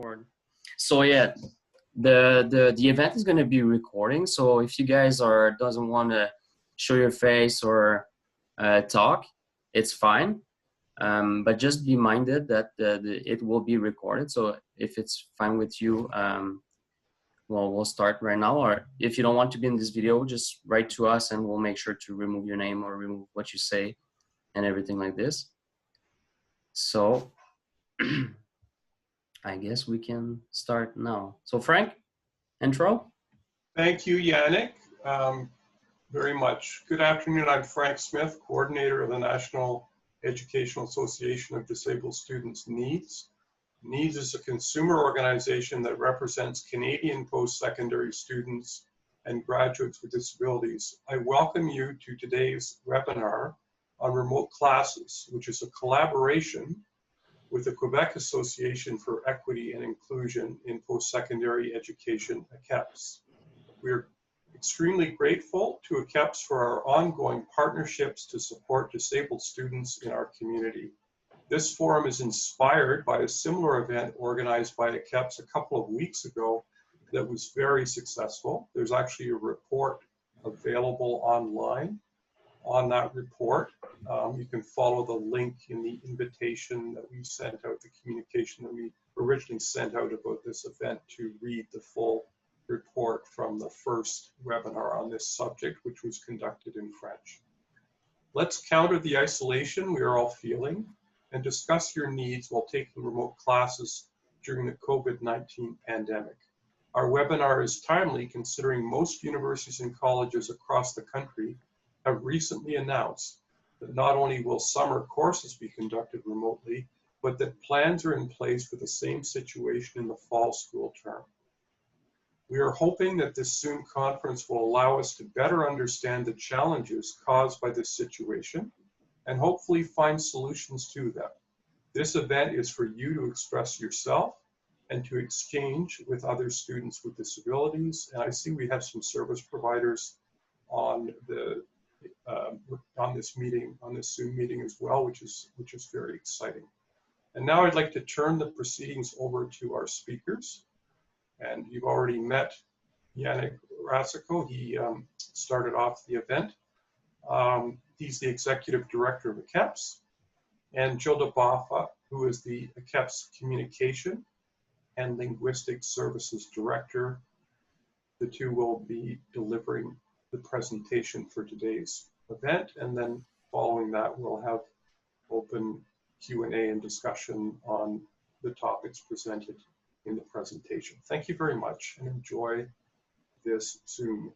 record. So yeah, the event is going to be recording. So if you guys doesn't want to show your face or talk, it's fine. But just be minded that it will be recorded. So if it's fine with you, well, we'll start right now. Or if you don't want to be in this video, just write to us and we'll make sure to remove your name or remove what you say and everything like this. So I guess we can start now. So Frank, intro. Thank you, Yannick, very much. Good afternoon. I'm Frank Smith, coordinator of the National Educational Association of Disabled Students, NEADS. NEADS is a consumer organization that represents Canadian post-secondary students and graduates with disabilities. I welcome you to today's webinar on remote classes, which is a collaboration with the Quebec Association for Equity and Inclusion in Post-Secondary Education, AQEIPS. We are extremely grateful to AQEIPS for our ongoing partnerships to support disabled students in our community. This forum is inspired by a similar event organized by AQEIPS a couple of weeks ago that was very successful. There's actually a report available online. On that report, you can follow the link in the invitation that we sent out, the communication that we originally sent out about this event, to read the full report from the first webinar on this subject, which was conducted in French. Let's counter the isolation we are all feeling and discuss your needs while taking remote classes during the COVID-19 pandemic. Our webinar is timely considering most universities and colleges across the country have recently announced that not only will summer courses be conducted remotely, but that plans are in place for the same situation in the fall school term. We are hoping that this Zoom conference will allow us to better understand the challenges caused by this situation and hopefully find solutions to them. This event is for you to express yourself and to exchange with other students with disabilities. And I see we have some service providers on this meeting, on this Zoom meeting as well, which is very exciting. And now I'd like to turn the proceedings over to our speakers. And you've already met Yannick Rassico. He started off the event. He's the executive director of AQEIPS, and Gilda, who is the AQEIPS communication and linguistic services director. The two will be delivering the presentation for today's event, and then following that we'll have open Q&A and discussion on the topics presented in the presentation. Thank you very much and enjoy this Zoom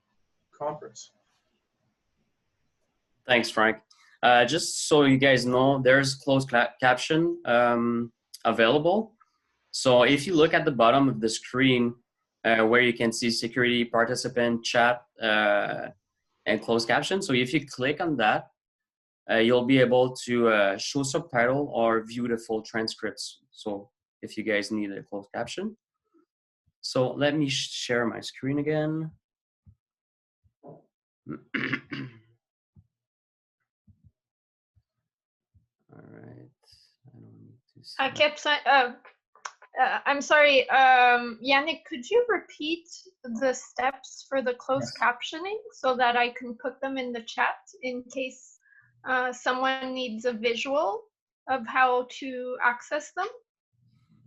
conference. Thanks, Frank. Just so you guys know, there's closed caption available. So if you look at the bottom of the screen where you can see security, participant, chat, and closed caption. So if you click on that, you'll be able to show subtitle or view the full transcripts. So if you guys need a closed caption. So let me share my screen again. All right. I don't need to see. I kept saying, I'm sorry, Yannick, could you repeat the steps for the closed captioning so that I can put them in the chat in case someone needs a visual of how to access them?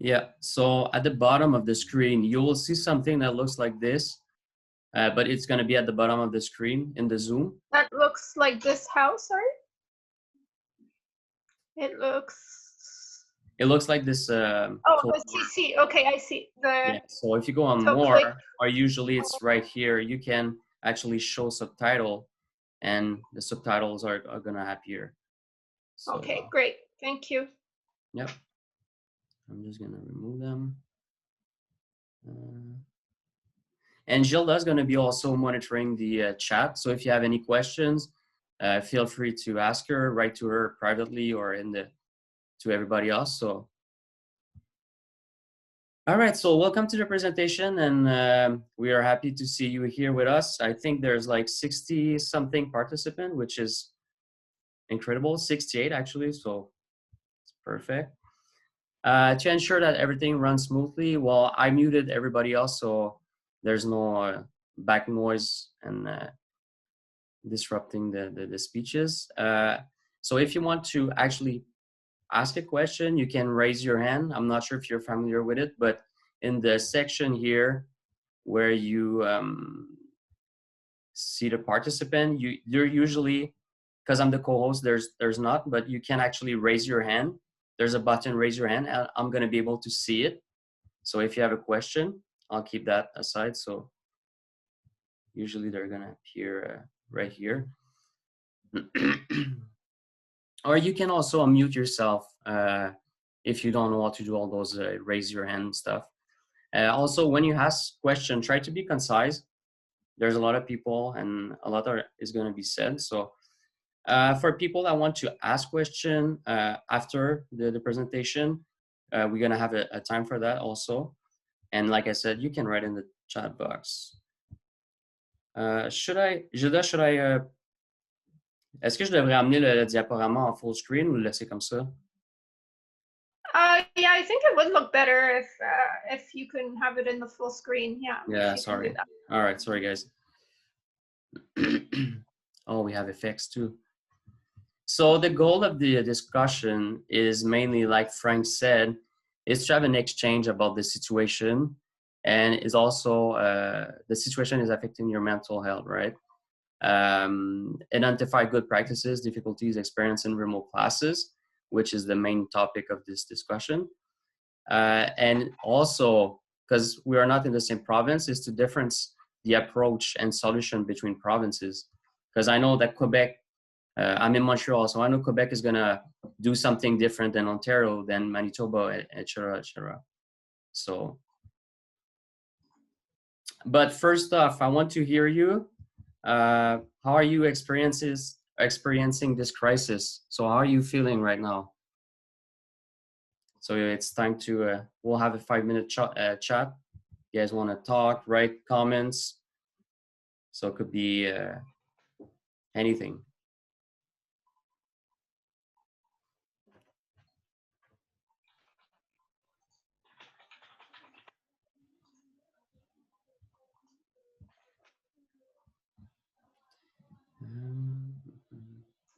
Yeah, so at the bottom of the screen, you will see something that looks like this, but it's going to be at the bottom of the screen in the Zoom. That looks like this house, sorry? It looks like this. Oh, the CC. Okay, I see. Yeah, so if you go on more, or usually it's right here, you can actually show subtitle, and the subtitles are going to appear. So, okay, great. Thank you. Yep. I'm just going to remove them. And Gilda is going to be also monitoring the chat. So if you have any questions, feel free to ask her, write to her privately or to everybody else. So, all right. So welcome to the presentation, and we are happy to see you here with us. I think there's like 60 something participants, which is incredible. 68 actually. So it's perfect. To ensure that everything runs smoothly, well, I muted everybody else so there's no back noise and disrupting the speeches. So if you want to actually ask a question, you can raise your hand. I'm not sure if you're familiar with it, but in the section here where you see the participant, you're usually, because I'm the co-host, there's not, but you can actually raise your hand. There's a button, raise your hand. I'm going to be able to see it. So if you have a question, I'll keep that aside. So usually they're going to appear right here. Or you can also unmute yourself if you don't know how to do all those raise your hand stuff. Also, when you ask questions, try to be concise. There's a lot of people and a lot is going to be said. So for people that want to ask question after the presentation, we're going to have a time for that also. And like I said, you can write in the chat box. Gilda, est-ce que je devrais amener le diaporama en full screen ou le laisser comme ça? Yeah, I think it would look better if you can have it in the full screen. Yeah. Yeah, sorry. All right, sorry guys. Oh, we have effects too. So the goal of the discussion is mainly, like Frank said, is to have an exchange about the situation, and is also the situation is affecting your mental health, right? Identify good practices, difficulties experienced in remote classes, which is the main topic of this discussion. And also, because we are not in the same province, is to difference the approach and solution between provinces. Because I know that Quebec, I'm in Montreal, so I know Quebec is gonna do something different than Ontario, than Manitoba, etc., etc. So, but first off, I want to hear you. How are you experiencing this crisis? So how are you feeling right now? So it's time to, we'll have a 5-minute chat. You guys want to talk, write comments. So it could be anything.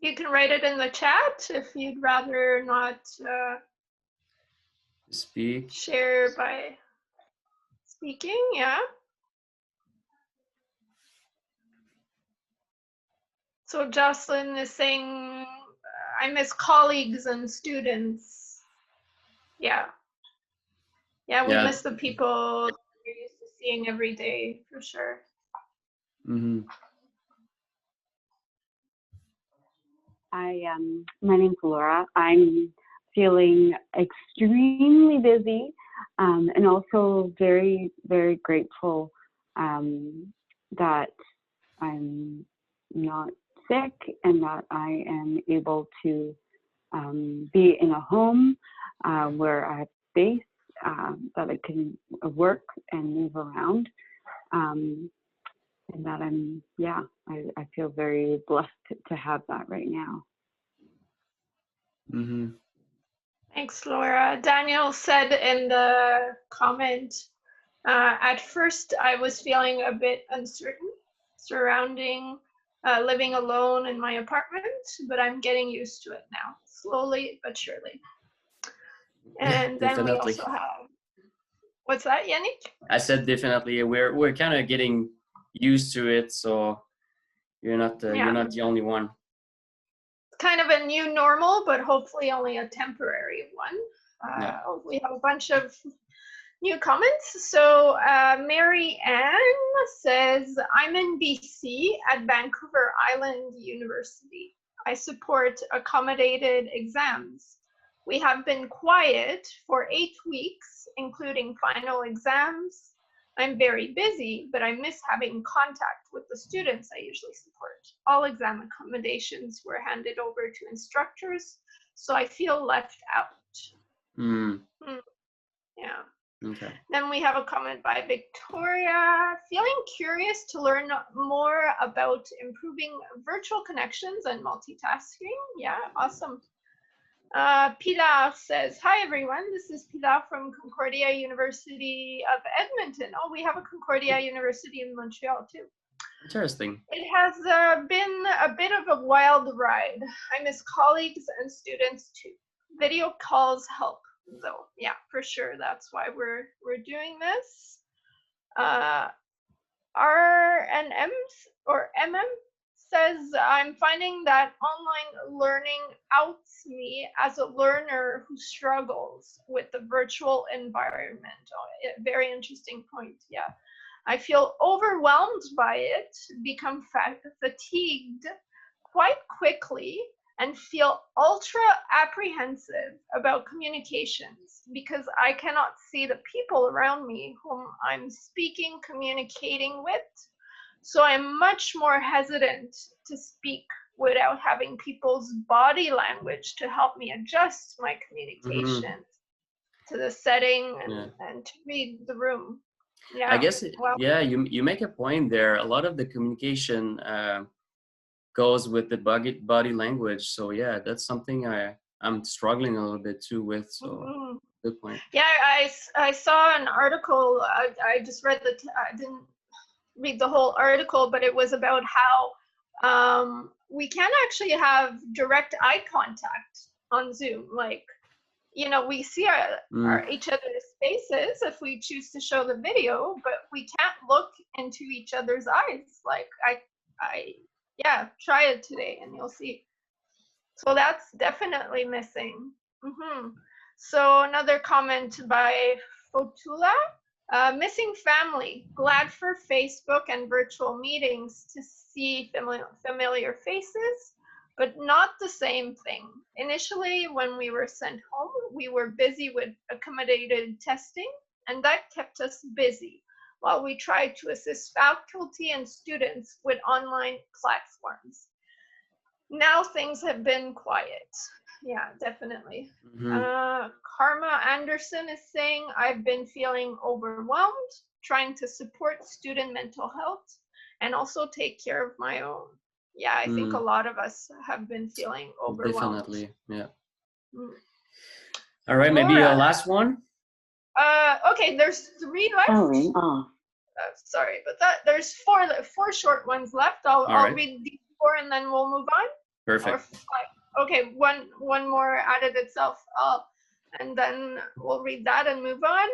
You can write it in the chat if you'd rather not Speak. share by speaking, yeah. So Jocelyn is saying, I miss colleagues and students. Yeah. Yeah, we miss the people we're used to seeing every day, for sure. Mm-hmm. My name's Laura. I'm feeling extremely busy and also very, very grateful that I'm not sick and that I am able to be in a home where I have space, that I can work and move around. And that I feel very blessed to have that right now. Mm-hmm. Thanks, Laura. Daniel said in the comment, at first I was feeling a bit uncertain surrounding living alone in my apartment, but I'm getting used to it now, slowly but surely. And then we also have, what's that, Yannick? I said definitely. We're kind of getting used to it, so you're not the only one. Kind of a new normal, but hopefully only a temporary one. We have a bunch of new comments. So Mary Ann says, I'm in BC at Vancouver Island University. I support accommodated exams. We have been quiet for 8 weeks, including final exams. I'm very busy, but I miss having contact with the students I usually support. All exam accommodations were handed over to instructors, so I feel left out. Yeah. Okay. Then we have a comment by Victoria. Feeling curious to learn more about improving virtual connections and multitasking. Yeah, awesome. Pilar says, hi everyone, this is Pilar from Concordia University of Edmonton. Oh, we have a Concordia University in Montreal too. Interesting. It has been a bit of a wild ride. I miss colleagues and students too. Video calls help though. Yeah, for sure. That's why we're doing this. RNMs or MM says, I'm finding that online learning outs me as a learner who struggles with the virtual environment. Oh, very interesting point. Yeah. I feel overwhelmed by it, become fatigued quite quickly, and feel ultra apprehensive about communications because I cannot see the people around me whom I'm speaking, communicating with. So I'm much more hesitant to speak without having people's body language to help me adjust my communication to the setting and to read the room. Yeah, I guess, well, yeah, you make a point there. A lot of the communication goes with the body language. So yeah, that's something I'm struggling a little bit too with. So good point. Yeah, I saw an article. I just read I didn't read the whole article, but it was about how we can actually have direct eye contact on Zoom. Like, you know, we see our each other's faces if we choose to show the video, but we can't look into each other's eyes. Like yeah, try it today and you'll see. So that's definitely missing. So another comment by Fotula, missing family, glad for Facebook and virtual meetings to see familiar faces, but not the same thing. Initially, when we were sent home, we were busy with accommodated testing, and that kept us busy while we tried to assist faculty and students with online platforms. Now things have been quiet. Yeah, definitely. Karma Anderson is saying, I've been feeling overwhelmed, trying to support student mental health and also take care of my own. Yeah, I think a lot of us have been feeling overwhelmed. Definitely, yeah. All right, maybe a last one. Okay, there's 3 left. Sorry, but there's four short ones left. I'll read these 4 and then we'll move on. Perfect. Okay, one more added itself up, and then we'll read that and move on.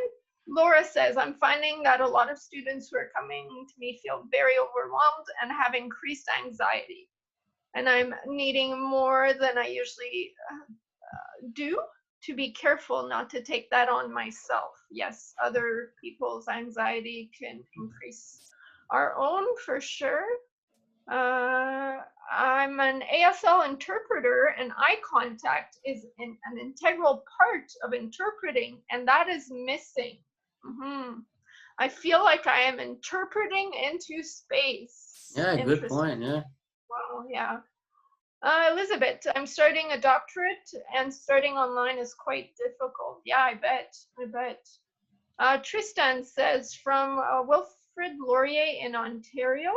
Laura says, I'm finding that a lot of students who are coming to me feel very overwhelmed and have increased anxiety. And I'm needing more than I usually do to be careful not to take that on myself. Yes, other people's anxiety can increase our own for sure. I'm an ASL interpreter, and eye contact is an integral part of interpreting, and that is missing. I feel like I am interpreting into space. Yeah, good point. Yeah. Wow, yeah. Elizabeth, I'm starting a doctorate, and starting online is quite difficult. Yeah, I bet. Tristan says, from Wilfrid Laurier in Ontario,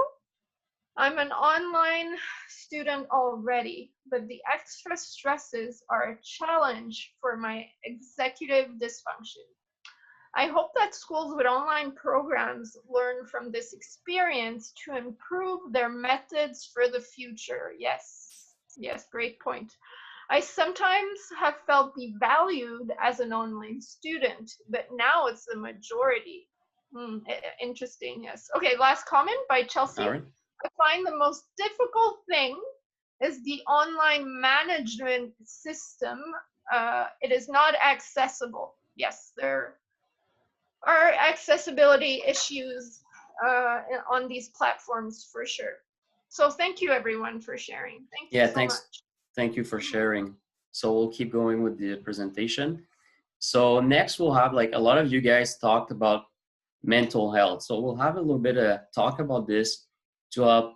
I'm an online student already, but the extra stresses are a challenge for my executive dysfunction. I hope that schools with online programs learn from this experience to improve their methods for the future. Yes, great point. I sometimes have felt devalued as an online student, but now it's the majority. Interesting, yes. Okay, last comment by Chelsea. All right. I find the most difficult thing is the online management system. It is not accessible. Yes, there are accessibility issues on these platforms for sure. So thank you everyone for sharing. Thank you so much. Thank you for sharing. So we'll keep going with the presentation. So next we'll have, like, a lot of you guys talked about mental health. So we'll have a little bit of talk about this to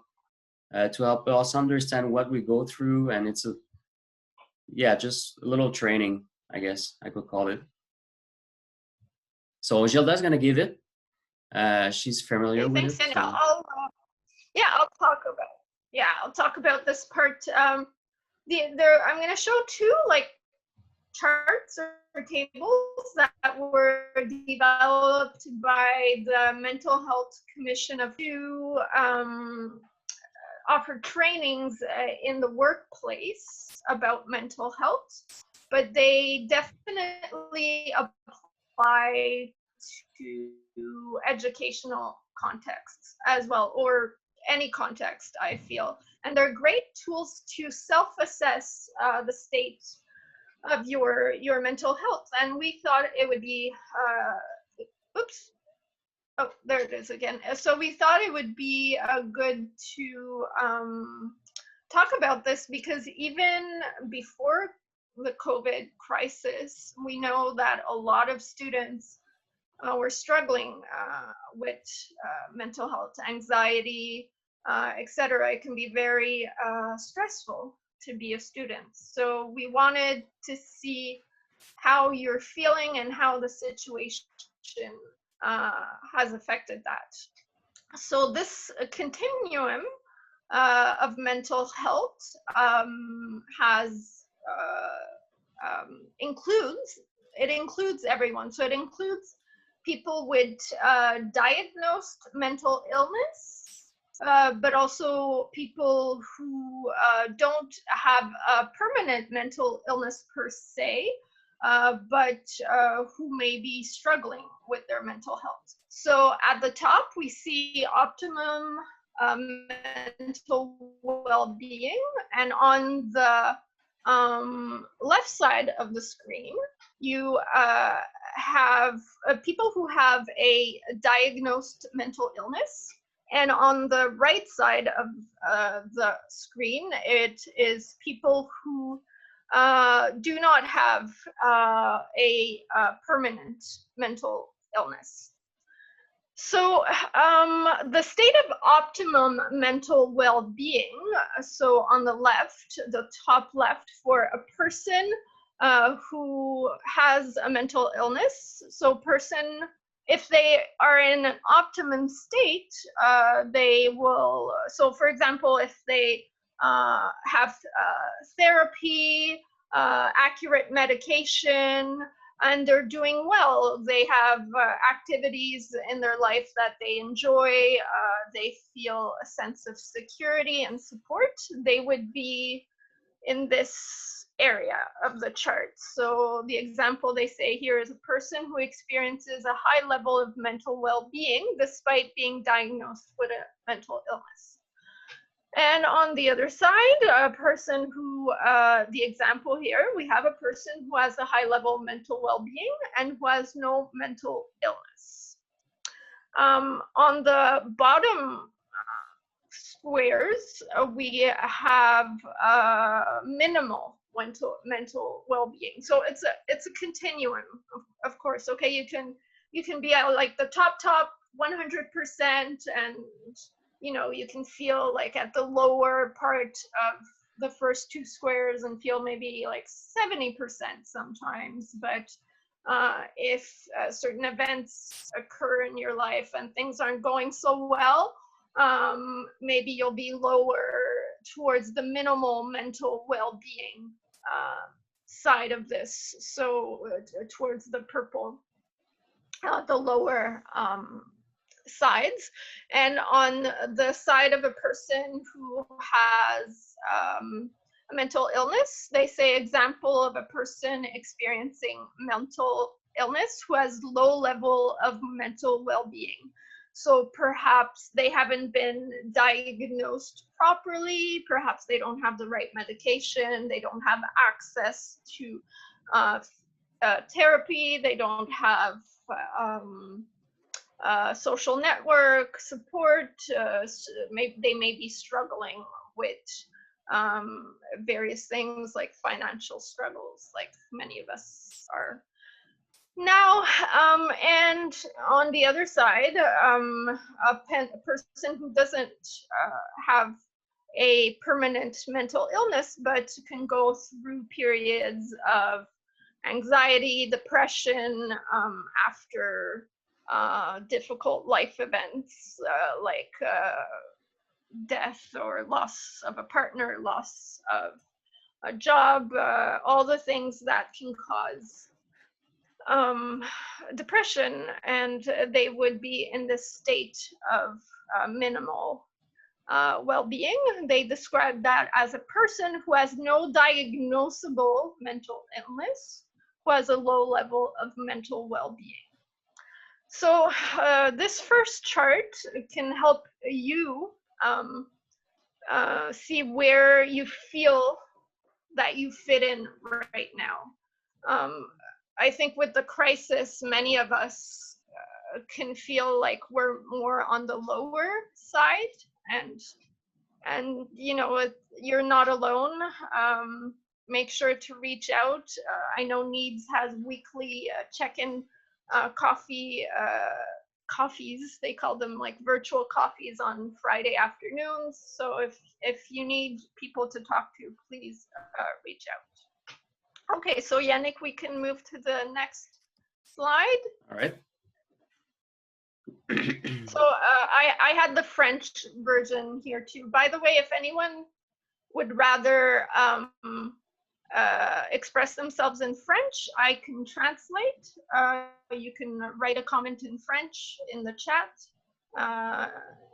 help us understand what we go through, and it's just a little training, I guess I could call it. So Gilda's gonna give it. She's familiar with it. Thanks, and I'll talk about this part. I'm gonna show 2 like charts or tables that were developed by the Mental Health Commission to offer trainings in the workplace about mental health, but they definitely apply to educational contexts as well, or any context, I feel. And they're great tools to self-assess the state of your mental health. And we thought it would be, oops, oh, there it is again. So we thought it would be good to talk about this, because even before the COVID crisis, we know that a lot of students were struggling with mental health, anxiety, etc. It can be very stressful to be a student. So we wanted to see how you're feeling and how the situation has affected that. So this continuum of mental health includes everyone. So it includes people with diagnosed mental illness, but also people who don't have a permanent mental illness per se, but who may be struggling with their mental health. So at the top, we see optimum mental well-being, and on the left side of the screen, you have people who have a diagnosed mental illness, and on the right side of the screen, it is people who do not have a permanent mental illness. So the state of optimum mental well-being, so on the left, the top left, for a person who has a mental illness, so person, if they are in an optimum state, they will, so for example, if they have therapy, accurate medication, and they're doing well, they have activities in their life that they enjoy, they feel a sense of security and support, they would be in this area of the chart. So the example they say here is a person who experiences a high level of mental well-being despite being diagnosed with a mental illness. And on the other side, a person who, the example here, we have a person who has a high level of mental well-being and who has no mental illness. On the bottom squares, we have minimal mental well-being. So it's a continuum, of course. Okay, you can be at like the top 100%, and you know, you can feel like at the lower part of the first two squares and feel maybe like 70% sometimes. But if certain events occur in your life and things aren't going so well, maybe you'll be lower towards the minimal mental well-being side of this. So towards the purple, the lower sides. And on the side of a person who has a mental illness, they say example of a person experiencing mental illness who has low level of mental well-being. So perhaps they haven't been diagnosed properly, perhaps they don't have the right medication, they don't have access to therapy, they don't have social network support, they may be struggling with various things like financial struggles, like many of us are now. And on the other side, a person who doesn't have a permanent mental illness, but can go through periods of anxiety, depression, after difficult life events like death or loss of a partner, loss of a job, all the things that can cause depression, and they would be in this state of minimal well-being. They describe that as a person who has no diagnosable mental illness, who has a low level of mental well-being. So this first chart can help you see where you feel that you fit in right now. I think with the crisis, many of us can feel like we're more on the lower side, and you know, you're not alone. Make sure to reach out. I know NEADS has weekly check-in coffees, they call them, like virtual coffees on Friday afternoons. So if you need people to talk to, please reach out. Okay, so Yannick, we can move to the next slide. All right. So I had the French version here too. By the way, if anyone would rather express themselves in French, I can translate. You can write a comment in French in the chat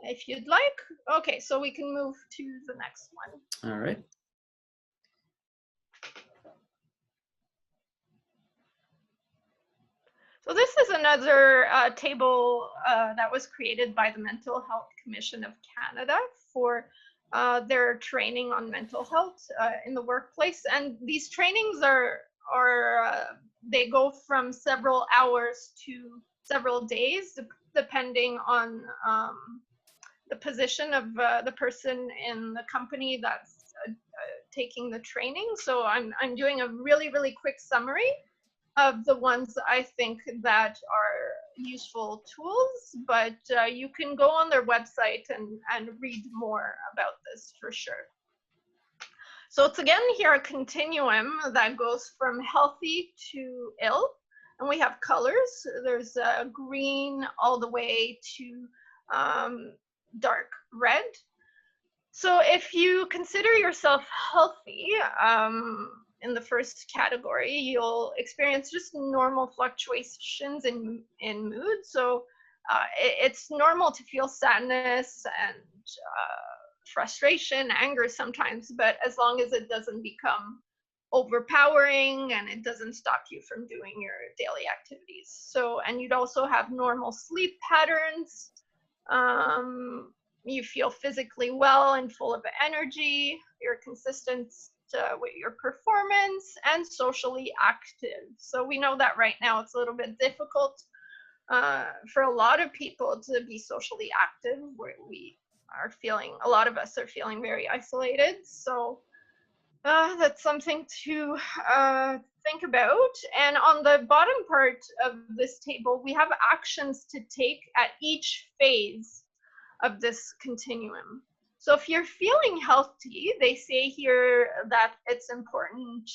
if you'd like. Okay, so we can move to the next one. All right. So this is another table that was created by the Mental Health Commission of Canada for their training on mental health in the workplace. And these trainings they go from several hours to several days, depending on the position of the person in the company that's taking the training. So I'm doing a really quick summary of the ones I think that are useful tools, but you can go on their website and read more about this for sure. So it's again here a continuum that goes from healthy to ill, and we have colors. There's green all the way to dark red. So if you consider yourself healthy, in the first category, you'll experience just normal fluctuations in mood. So it's normal to feel sadness and frustration, anger sometimes, but as long as it doesn't become overpowering and it doesn't stop you from doing your daily activities. So, and you'd also have normal sleep patterns. You feel physically well and full of energy. You're consistent with your performance and socially active. So we know that right now it's a little bit difficult for a lot of people to be socially active, where a lot of us are feeling very isolated. So that's something to think about. And on the bottom part of this table, we have actions to take at each phase of this continuum. So if you're feeling healthy, they say here that it's important,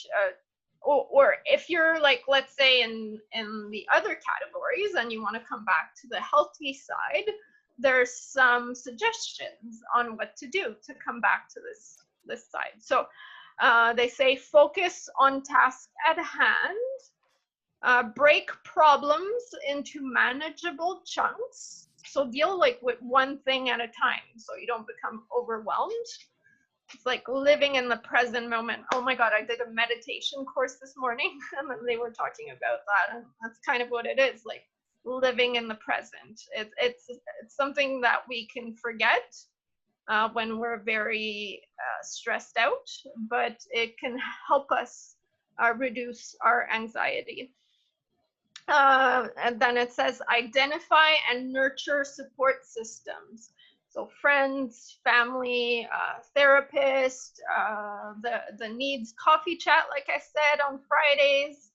or if you're like, let's say in the other categories and you want to come back to the healthy side, there's some suggestions on what to do to come back to this side. So they say focus on task at hand, break problems into manageable chunks. So deal like with one thing at a time, so you don't become overwhelmed. It's like living in the present moment. Oh my God, I did a meditation course this morning and they were talking about that. And that's kind of what it is, like living in the present. It's something that we can forget when we're very stressed out, but it can help us reduce our anxiety. And then it says identify and nurture support systems. So friends, family, therapist, the NEADS coffee chat, like I said, on Fridays.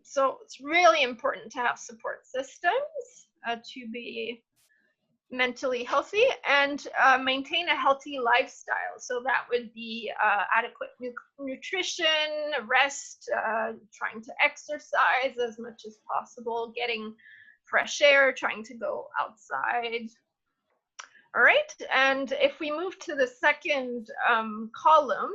So it's really important to have support systems to be mentally healthy and maintain a healthy lifestyle. So that would be adequate nutrition, rest, trying to exercise as much as possible, getting fresh air, trying to go outside. All right, and if we move to the second column,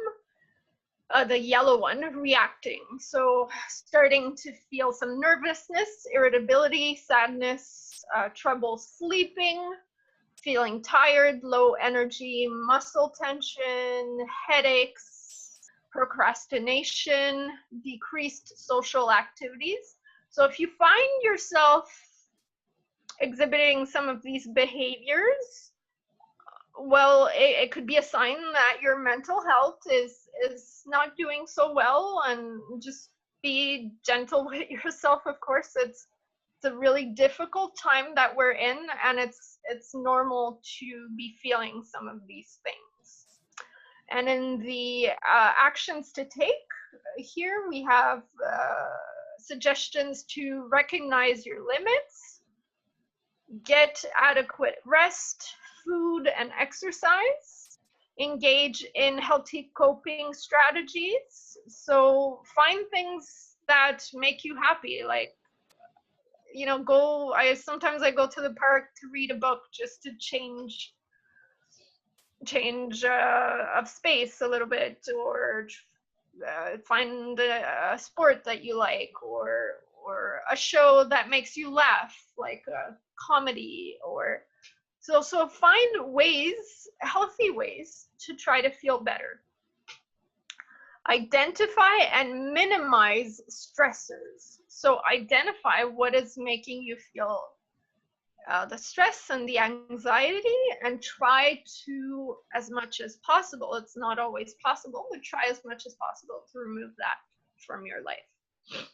the yellow one, reacting. So starting to feel some nervousness, irritability, sadness, trouble sleeping, feeling tired, low energy, muscle tension, headaches, procrastination, decreased social activities. So if you find yourself exhibiting some of these behaviors, well, it could be a sign that your mental health is not doing so well, and just be gentle with yourself. Of course, it's a really difficult time that we're in, and it's normal to be feeling some of these things. And in the actions to take, here we have suggestions to recognize your limits, get adequate rest, food, and exercise, engage in healthy coping strategies. So find things that make you happy, like, you know, sometimes I go to the park to read a book just to change of space a little bit, or find a sport that you like, or a show that makes you laugh, like a comedy, or so find ways, healthy ways, to try to feel better. Identify and minimize stressors. So identify what is making you feel the stress and the anxiety, and try to, as much as possible, it's not always possible, but try as much as possible to remove that from your life.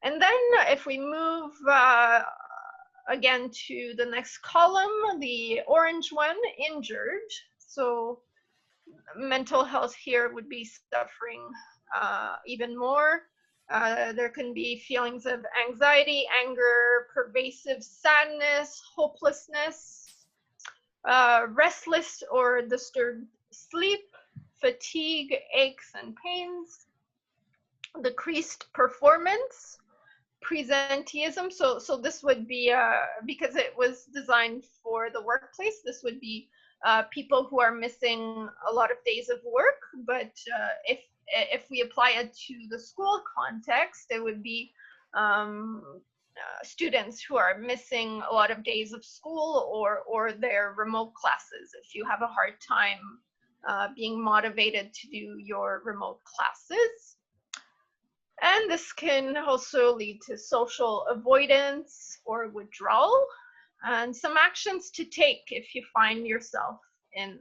And then if we move again to the next column, the orange one, injured. So mental health here would be suffering even more. There can be feelings of anxiety, anger, pervasive sadness, hopelessness, restless or disturbed sleep, fatigue, aches and pains, decreased performance, presenteeism. So this would be, because it was designed for the workplace, this would be people who are missing a lot of days of work, but if we apply it to the school context, it would be students who are missing a lot of days of school, or their remote classes, if you have a hard time being motivated to do your remote classes. And this can also lead to social avoidance or withdrawal. And some actions to take if you find yourself in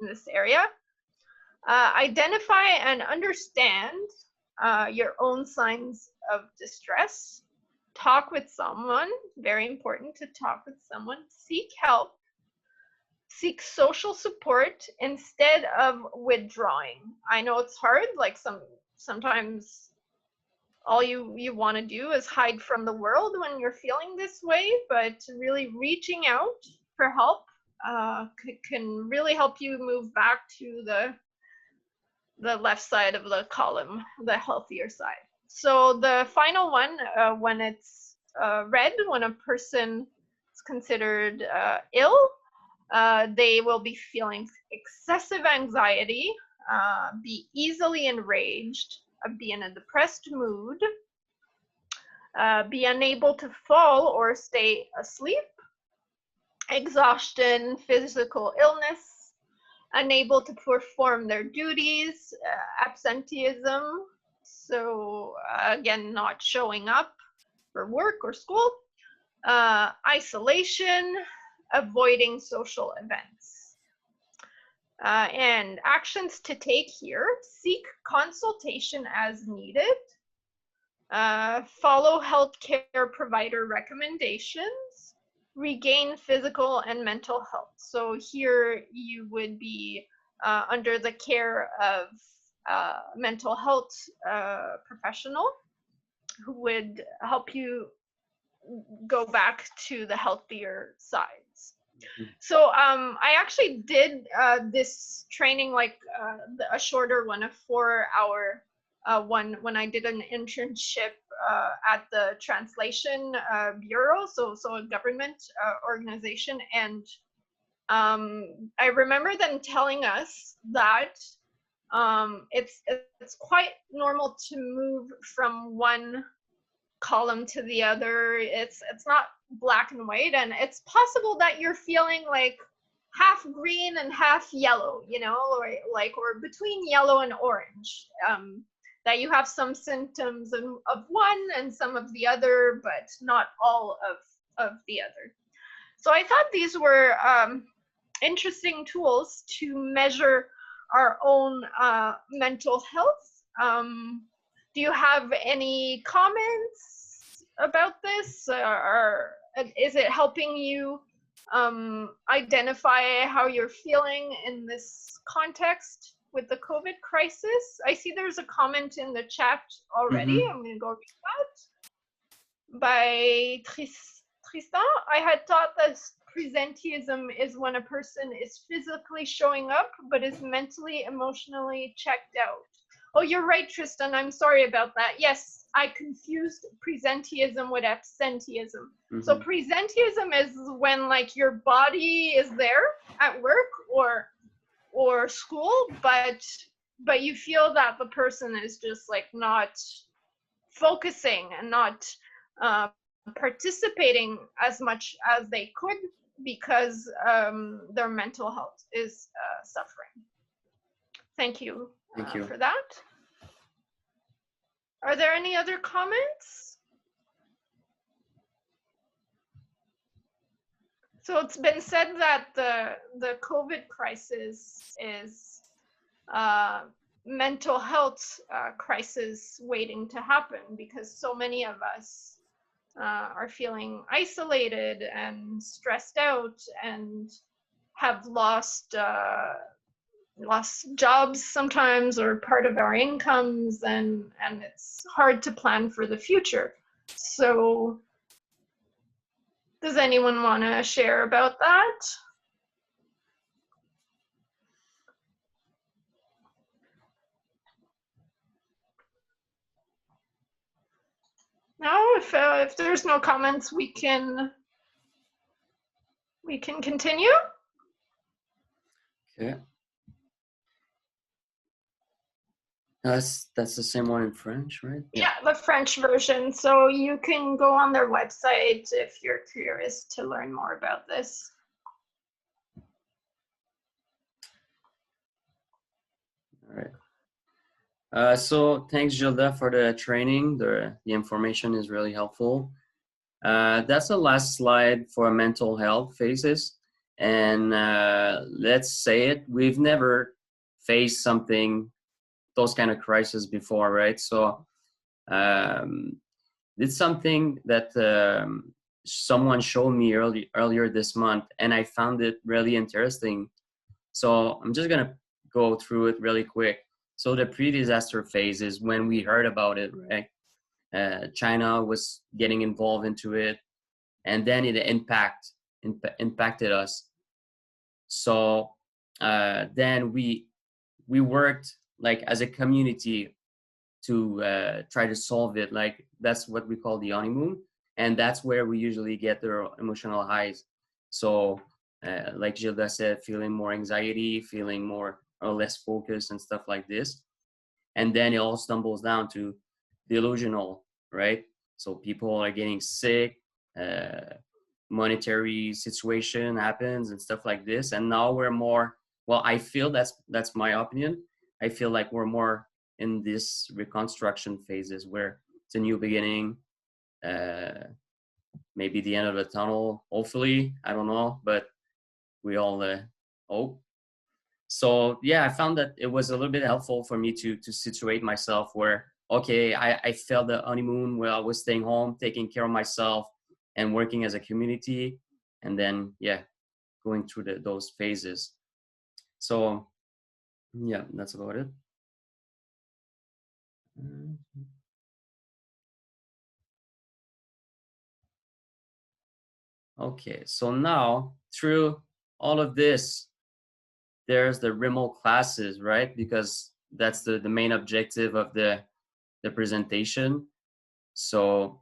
this area. Identify and understand your own signs of distress. Talk with someone, very important to talk with someone. Seek help. Seek social support instead of withdrawing. I know it's hard, like sometimes all you want to do is hide from the world when you're feeling this way, but really reaching out for help can really help you move back to the left side of the column, the healthier side. So the final one, when it's red, when a person is considered ill, they will be feeling excessive anxiety, be easily enraged, be in a depressed mood, be unable to fall or stay asleep, exhaustion, physical illness, unable to perform their duties, absenteeism, so again, not showing up for work or school, isolation, avoiding social events. And actions to take here: seek consultation as needed, follow healthcare provider recommendations, regain physical and mental health. So here you would be under the care of mental health professional who would help you go back to the healthier sides. So I actually did this training, like a shorter one, a 4-hour one, when I did an internship at the Translation Bureau, so a government organization. And I remember them telling us that it's quite normal to move from one column to the other. It's not black and white, and it's possible that you're feeling like half green and half yellow, you know, or between yellow and orange. That you have some symptoms of one and some of the other, but not all of the other. So I thought these were interesting tools to measure our own mental health. Do you have any comments about this? Or is it helping you identify how you're feeling in this context with the COVID crisis? I see there's a comment in the chat already. Mm-hmm. I'm going to go read that. By Tristan, I had thought that presenteeism is when a person is physically showing up, but is mentally, emotionally checked out. Oh, you're right, Tristan. I'm sorry about that. Yes, I confused presenteeism with absenteeism. Mm-hmm. So presenteeism is when like your body is there at work or school, but you feel that the person is just like not focusing and not participating as much as they could because their mental health is suffering. Thank you. Thank you for that. Are there any other comments? So it's been said that the COVID crisis is mental health crisis waiting to happen because so many of us are feeling isolated and stressed out and have lost jobs sometimes or part of our incomes, and it's hard to plan for the future. So does anyone want to share about that? No, if there's no comments, we can continue. Okay. That's the same one in French, right? Yeah, the French version. So you can go on their website if you're curious to learn more about this. All right. So thanks, Gilda, for the training. The information is really helpful. That's the last slide for mental health phases. And let's say it, we've never faced those kind of crises before, right? So it's something that someone showed me earlier this month, and I found it really interesting. So I'm just gonna go through it really quick. So the pre-disaster phase is when we heard about it, right? China was getting involved into it, and then it impacted us. So then we worked like as a community to try to solve it. Like that's what we call the honeymoon, and that's where we usually get the emotional highs. So like Gilda said, feeling more anxiety, feeling more or less focused and stuff like this. And then it all stumbles down to delusional, right? So people are getting sick, monetary situation happens and stuff like this. And now we're more, well, I feel that's my opinion. I feel like we're more in this reconstruction phases where it's a new beginning, maybe the end of the tunnel, hopefully, I don't know, but we all hope. So yeah, I found that it was a little bit helpful for me to situate myself where, okay, I felt the honeymoon where I was staying home, taking care of myself and working as a community, and then yeah, going through those phases. So yeah, that's about it. Okay, so now through all of this, there's the remote classes, right? Because that's the main objective of the presentation. So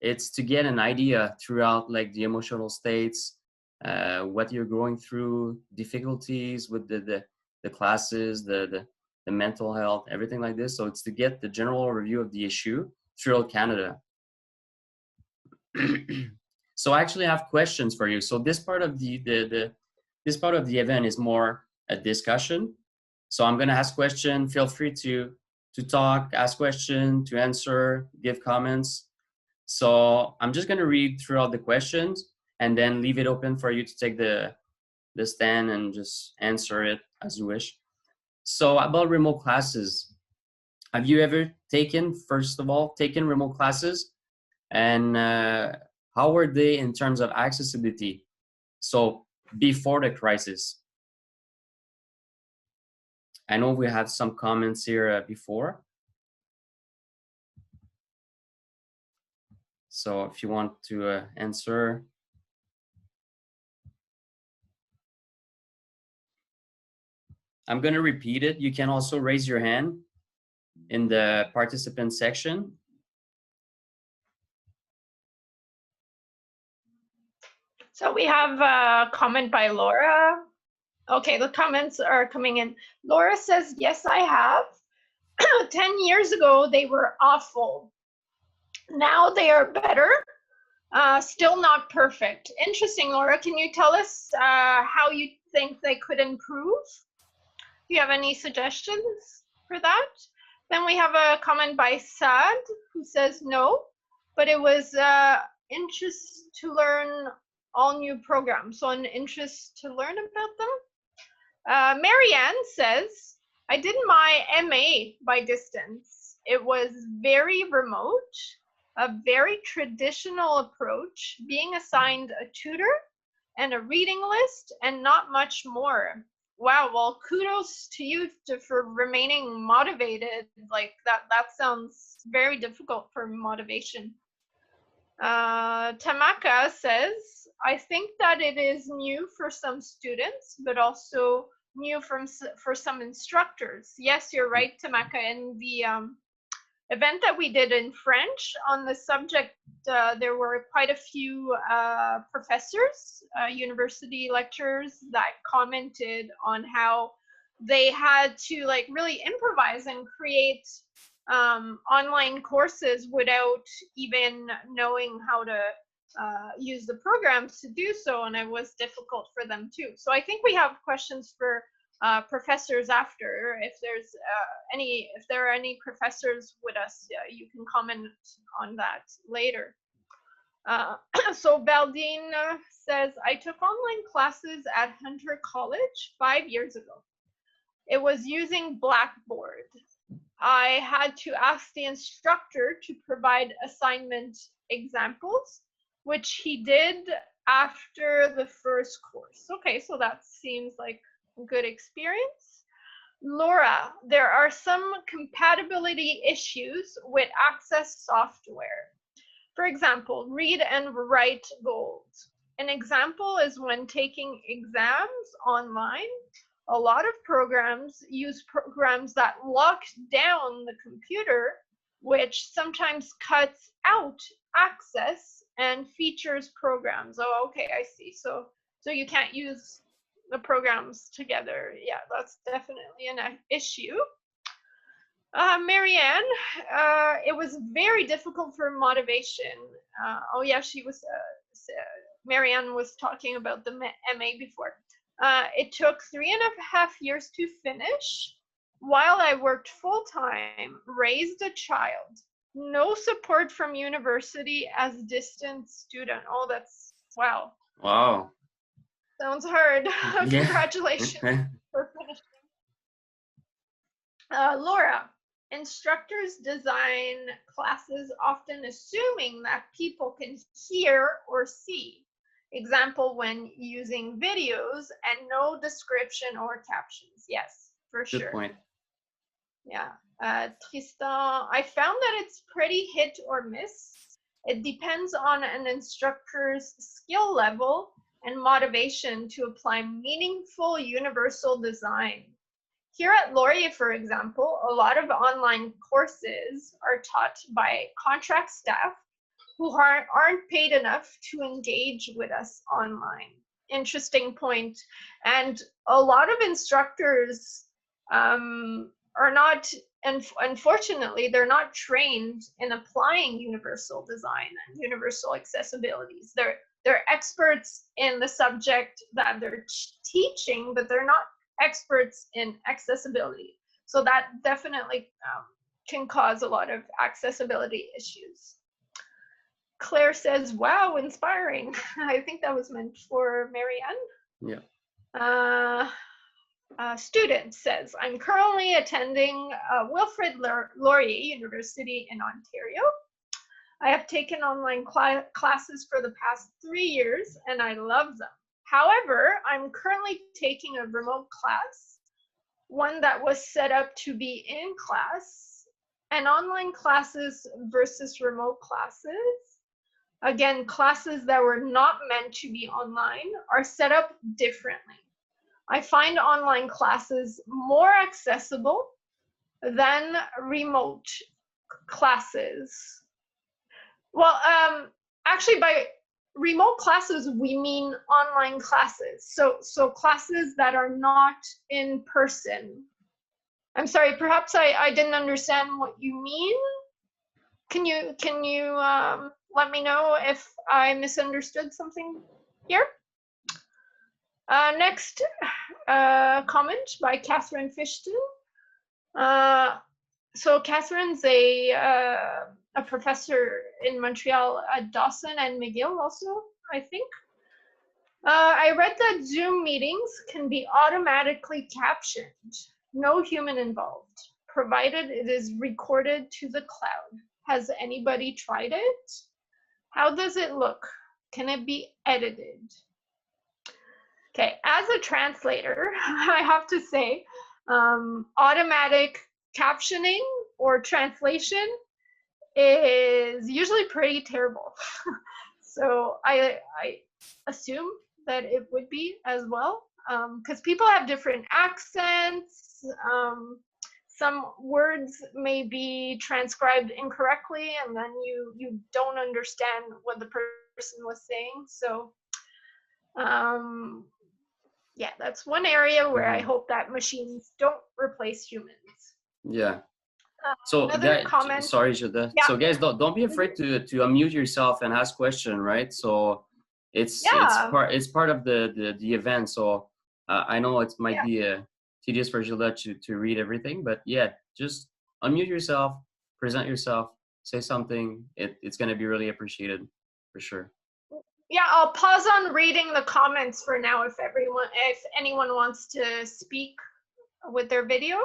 it's to get an idea throughout like the emotional states, what you're going through, difficulties with the classes, the the mental health, everything like this. So it's to get the general overview of the issue throughout Canada. So I actually have questions for you. So this part of this part of the event is more a discussion. So I'm going to ask questions. Feel free to talk, ask questions, to answer, give comments. So I'm just going to read throughout the questions and then leave it open for you to take the stand and just answer it as you wish. So about remote classes, have you ever taken, first of all, taken remote classes? And how were they in terms of accessibility? So before the crisis. I know we had some comments here before. So if you want to answer. I'm going to repeat it. You can also raise your hand in the participant section. So we have a comment by Laura. Okay, the comments are coming in. Laura says, yes, I have. 10 years ago, they were awful. Now they are better. Still not perfect. Interesting, Laura. Can you tell us how you think they could improve? Do you have any suggestions for that? Then we have a comment by Sad, who says no, but it was interest to learn all new programs. So an interest to learn about them. Marianne says, I did my MA by distance. It was very remote, a very traditional approach, being assigned a tutor and a reading list and not much more. Wow, well, kudos to you for remaining motivated. Like that sounds very difficult for motivation. Tamaka says, I think that it is new for some students, but also new for some instructors. Yes, you're right, Tamaka. In the event that we did in French on the subject, there were quite a few professors, university lecturers that commented on how they had to like really improvise and create online courses without even knowing how to use the programs to do so, and it was difficult for them too. So I think we have questions for professors after. If there's if there are any professors with us, you can comment on that later. So Baldine says, I took online classes at Hunter College 5 years ago. It was using Blackboard. I had to ask the instructor to provide assignment examples, which he did after the first course. Okay, so that seems like a good experience. Laura, there are some compatibility issues with Access software. For example, read and write goals. An example is when taking exams online. A lot of programs use programs that lock down the computer, which sometimes cuts out access and features programs. Oh, okay, I see. So you can't use the programs together. Yeah, that's definitely an issue. Marianne, it was very difficult for motivation. Oh yeah, she was, Marianne was talking about the MA before. It took 3.5 years to finish while I worked full-time, raised a child, no support from university as distance student. Oh, that's, wow. Wow. Sounds hard. Yeah. Congratulations for finishing. Laura, instructors design classes often assuming that people can hear or see. Example, when using videos and no description or captions. Yes, for sure. Good point. Yeah. Tristan, I found that it's pretty hit or miss. It depends on an instructor's skill level and motivation to apply meaningful universal design. Here at Laurier, for example, a lot of online courses are taught by contract staff who aren't paid enough to engage with us online. Interesting point. And a lot of instructors are not, and unfortunately, they're not trained in applying universal design and universal accessibilities. They're experts in the subject that they're teaching, but they're not experts in accessibility. So that definitely can cause a lot of accessibility issues. Claire says, wow, inspiring. I think that was meant for Marianne. Yeah. Student says, I'm currently attending Wilfrid Laurier University in Ontario. I have taken online classes for the past 3 years and I love them. However, I'm currently taking a remote class, one that was set up to be in class, and online classes versus remote classes. Again, classes that were not meant to be online are set up differently. I find online classes more accessible than remote classes. Well, actually, by remote classes, we mean online classes. So classes that are not in person. I'm sorry, perhaps I didn't understand what you mean. Can you let me know if I misunderstood something here? Next comment by Catherine Fishton. So Catherine's a professor in Montreal at Dawson and McGill also, I think. I read that Zoom meetings can be automatically captioned, no human involved, provided it is recorded to the cloud. Has anybody tried it? How does it look? Can it be edited? Okay, as a translator, I have to say, automatic captioning or translation is usually pretty terrible. So I assume that it would be as well, because people have different accents. Some words may be transcribed incorrectly, and then you don't understand what the person was saying. So yeah, that's one area where I hope that machines don't replace humans. Yeah. So another comment. Sorry, Gilda. Yeah. So guys, don't be afraid to unmute yourself and ask question, right? So it's part of the event. So I know it might be tedious for Gilda to read everything, but yeah, just unmute yourself, present yourself, say something. It's gonna be really appreciated for sure. Yeah, I'll pause on reading the comments for now if anyone wants to speak with their video.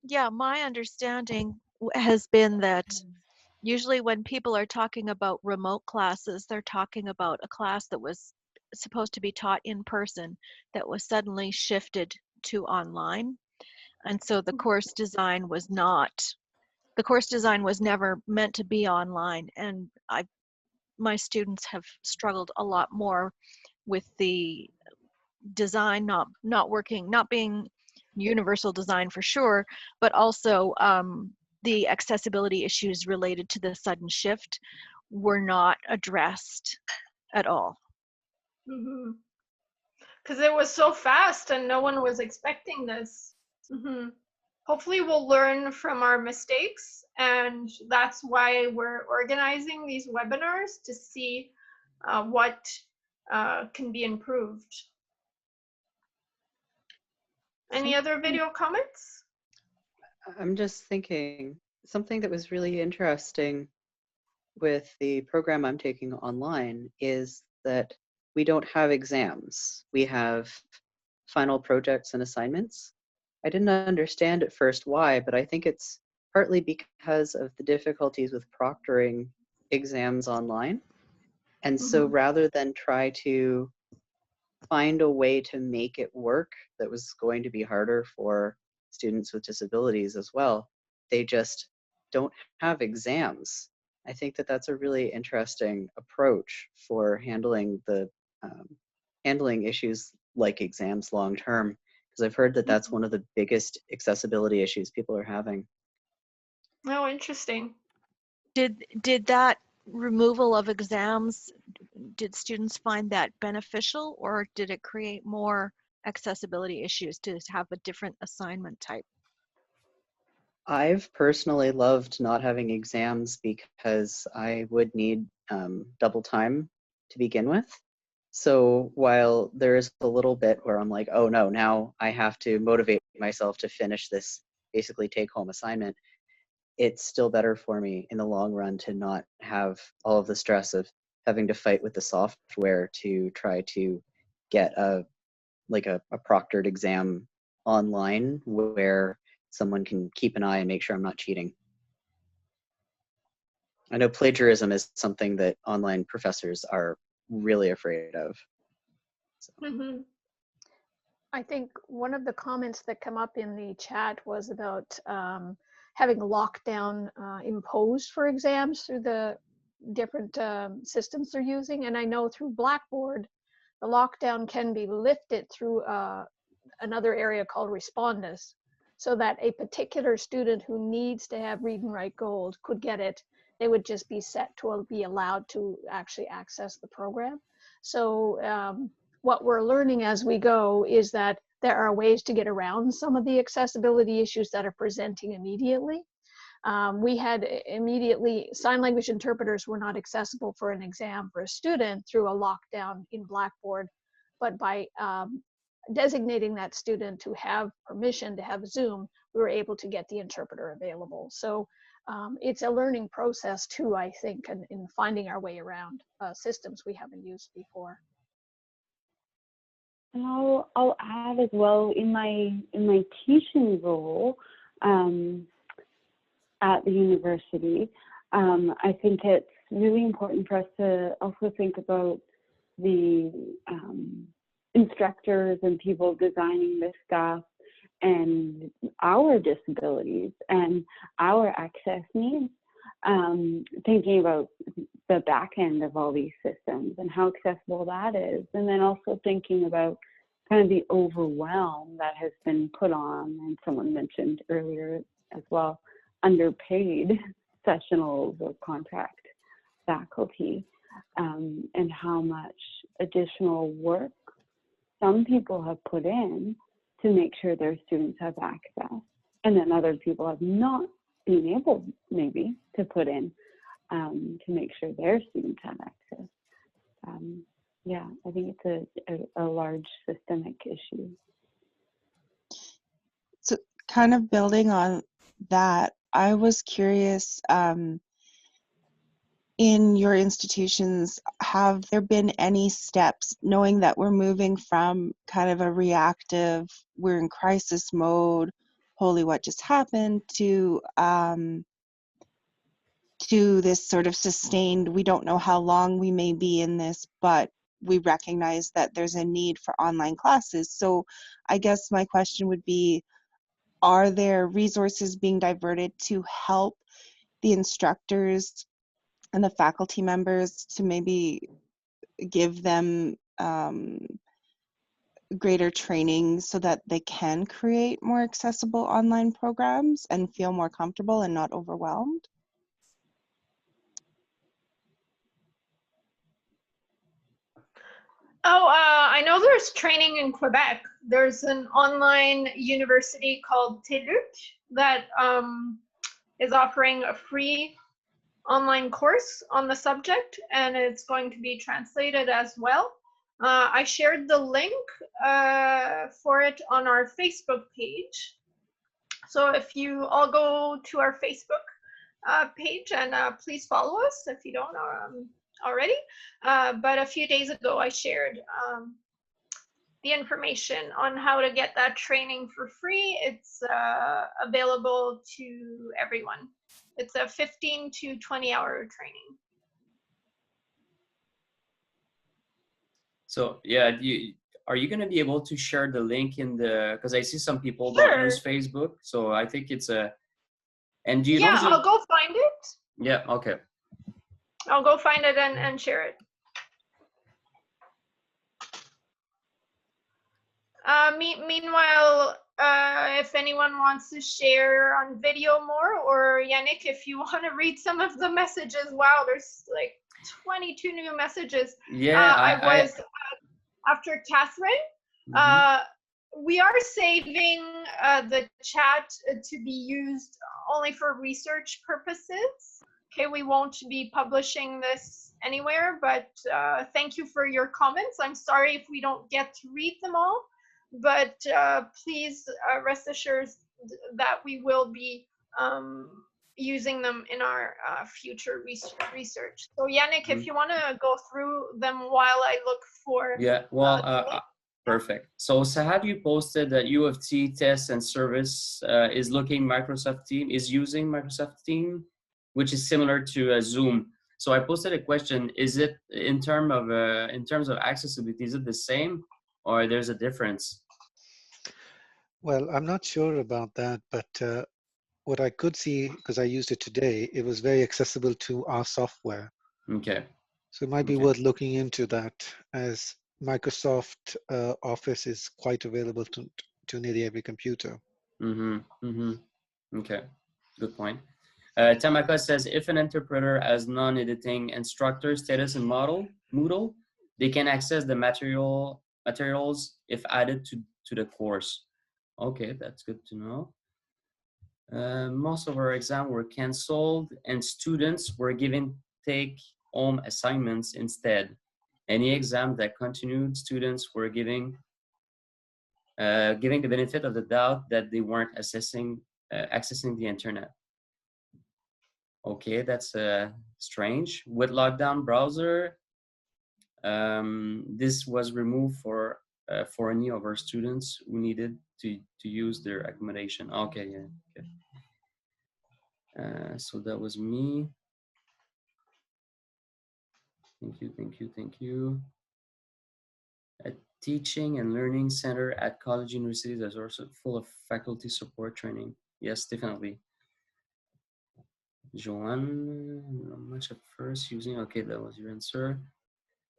Yeah, my understanding has been that usually when people are talking about remote classes, they're talking about a class that was supposed to be taught in person that was suddenly shifted to online. And so the course design was never meant to be online. And my students have struggled a lot more with the design not working, not being universal design for sure, but also the accessibility issues related to the sudden shift were not addressed at all. Because it was so fast and no one was expecting this. Hopefully we'll learn from our mistakes, and that's why we're organizing these webinars to see what can be improved. Any other video comments? I'm just thinking something that was really interesting with the program I'm taking online is that we don't have exams. We have final projects and assignments. I didn't understand at first why, but I think it's partly because of the difficulties with proctoring exams online. And so rather than try to find a way to make it work that was going to be harder for students with disabilities as well, they just don't have exams. I think that that's a really interesting approach for handling the handling issues like exams long term, because I've heard that that's one of the biggest accessibility issues people are having. Oh, interesting. Did that removal of exams, did students find that beneficial, or did it create more accessibility issues to have a different assignment type? I've personally loved not having exams because I would need double time to begin with. So while there is a little bit where I'm like, oh no, now I have to motivate myself to finish this basically take-home assignment, it's still better for me in the long run to not have all of the stress of having to fight with the software to try to get a proctored exam online where someone can keep an eye and make sure I'm not cheating. I know plagiarism is something that online professors are really afraid of. So. Mm-hmm. I think one of the comments that come up in the chat was about having lockdown imposed for exams through the different systems they're using. And I know through Blackboard, the lockdown can be lifted through another area called Respondus, so that a particular student who needs to have read and write gold could get it. They would just be set to be allowed to actually access the program. So what we're learning as we go is that there are ways to get around some of the accessibility issues that are presenting immediately. We had immediately, sign language interpreters were not accessible for an exam for a student through a lockdown in Blackboard, but by designating that student to have permission to have Zoom, we were able to get the interpreter available. So it's a learning process too, I think, in finding our way around systems we haven't used before. And I'll add as well, in my teaching role at the university, I think it's really important for us to also think about the instructors and people designing this stuff and our disabilities and our access needs, thinking about the back end of all these systems and how accessible that is, and then also thinking about kind of the overwhelm that has been put on, and someone mentioned earlier as well, underpaid sessionals or contract faculty, and how much additional work some people have put in to make sure their students have access, and then other people have not been able maybe to put in to make sure their students have access. Yeah, I think it's a large systemic issue. So kind of building on that, I was curious, in your institutions, have there been any steps, knowing that we're moving from kind of a reactive, we're in crisis mode, holy what just happened, to this sort of sustained, we don't know how long we may be in this, but we recognize that there's a need for online classes. So I guess my question would be, are there resources being diverted to help the instructors and the faculty members to maybe give them greater training so that they can create more accessible online programs and feel more comfortable and not overwhelmed? Oh, I know there's training in Quebec. There's an online university called TELUC that is offering a free online course on the subject, and it's going to be translated as well. I shared the link for it on our Facebook page. So if you all go to our Facebook page, and please follow us if you don't already. But a few days ago, I shared the information on how to get that training for free. It's available to everyone. It's a 15 to 20-hour training. So yeah, are you going to be able to share the link in the, because I see some people Sure. don't use Facebook, so I think it's a, and do you Yeah, know? I'll go find it. Yeah, okay. I'll go find it and share it. Meanwhile, if anyone wants to share on video more, or Yannick, if you want to read some of the messages. Wow, there's like 22 new messages. Yeah, I was after Catherine. We are saving the chat to be used only for research purposes. Okay, we won't be publishing this anywhere, but thank you for your comments. I'm sorry if we don't get to read them all, but please rest assured that we will be using them in our future research. So Yannick, if you want to go through them while I look for... Yeah, well, perfect. So Sahad, you posted that U of T Test and Service is using Microsoft Team, which is similar to Zoom. So I posted a question: is it in terms of accessibility, is it the same, or there's a difference? Well, I'm not sure about that, but what I could see, because I used it today, it was very accessible to our software. Okay. So it might be worth looking into that, as Microsoft Office is quite available to nearly every computer. Okay, good point. Tamaka says, if an interpreter has non-editing instructor status in Moodle, they can access the materials if added to the course. Okay, that's good to know. Most of our exams were canceled and students were given take-home assignments instead. Any exam that continued, students were giving the benefit of the doubt that they weren't accessing the internet. Okay, that's strange. With lockdown browser, this was removed for any of our students who needed to use their accommodation. Okay, yeah, okay. So that was me. Thank you. A teaching and learning center at college universities is also full of faculty support training. Yes, definitely. Joanne, not much at first using. Okay, that was your answer.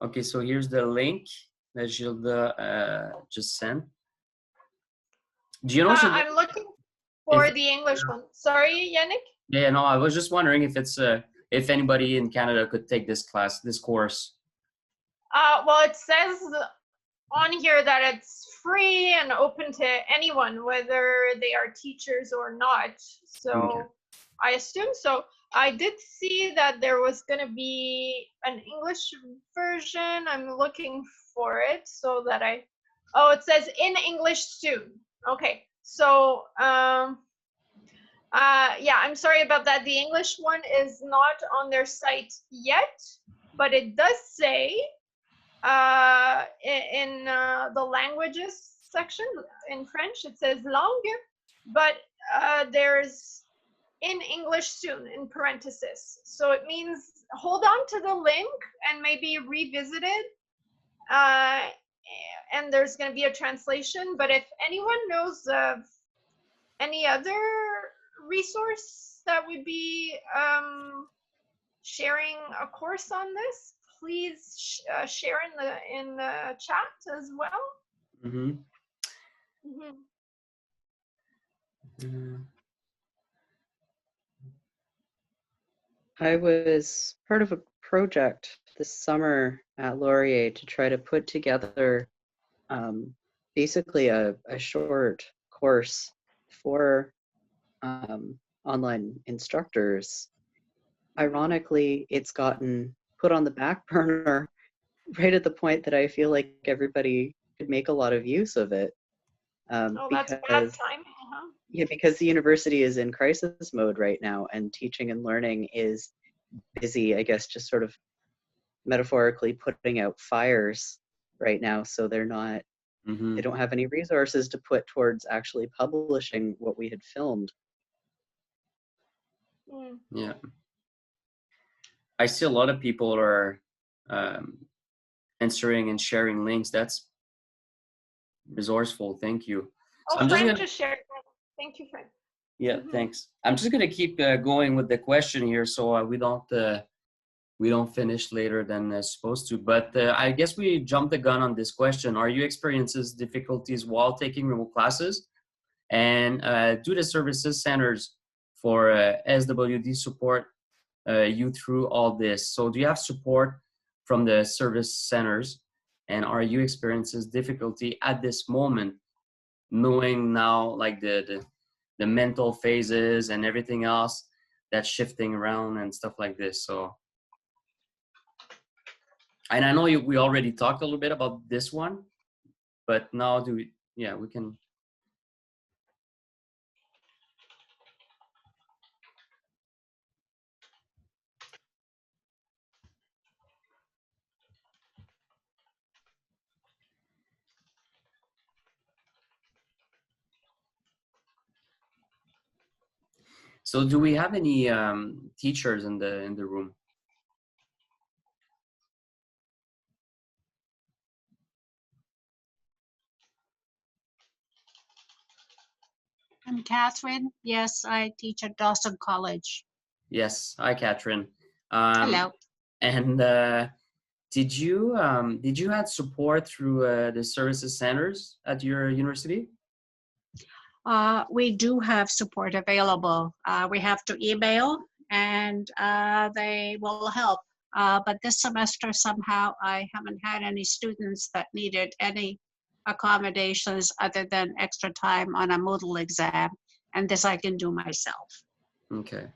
Okay, so here's the link that Gilda just sent. Do you know? I'm looking for the English one. Sorry, Yannick? Yeah, no, I was just wondering if it's if anybody in Canada could take this course. Well, it says on here that it's free and open to anyone, whether they are teachers or not. So I assume so. I did see that there was going to be an English version. I'm looking for it so that oh, it says in English soon. Okay, so yeah, I'm sorry about that. The English one is not on their site yet, but it does say in the languages section in French, it says langue, but there's in English soon in parentheses. So it means hold on to the link and maybe revisit it. And there's going to be a translation. But if anyone knows of any other resource that would be sharing a course on this, please share in the chat as well. I was part of a project this summer at Laurier to try to put together basically a short course for online instructors. Ironically, it's gotten put on the back burner right at the point that I feel like everybody could make a lot of use of it. Oh, that's bad time. Yeah, because the university is in crisis mode right now, and teaching and learning is busy, I guess, just sort of metaphorically putting out fires right now. So they're not, they don't have any resources to put towards actually publishing what we had filmed. Yeah. I see a lot of people are answering and sharing links. That's resourceful. Thank you. So I'm Frank just shared. Thank you, Frank. Yeah, thanks. I'm just gonna keep going with the question here, so we don't finish later than supposed to. But I guess we jumped the gun on this question. Are you experiencing difficulties while taking remote classes? And do the services centers for SWD support you through all this? So do you have support from the service centers, and are you experiencing difficulty at this moment, knowing now like the mental phases and everything else that's shifting around and stuff like this? So, and I know we already talked a little bit about this one, but now we can. So do we have any teachers in the room? I'm Catherine. Yes, I teach at Dawson College. Yes. Hi, Catherine. Hello. And did you have support through the services centers at your university? We do have support available. We have to email and they will help. But this semester, somehow, I haven't had any students that needed any accommodations other than extra time on a Moodle exam. And this I can do myself. Okay.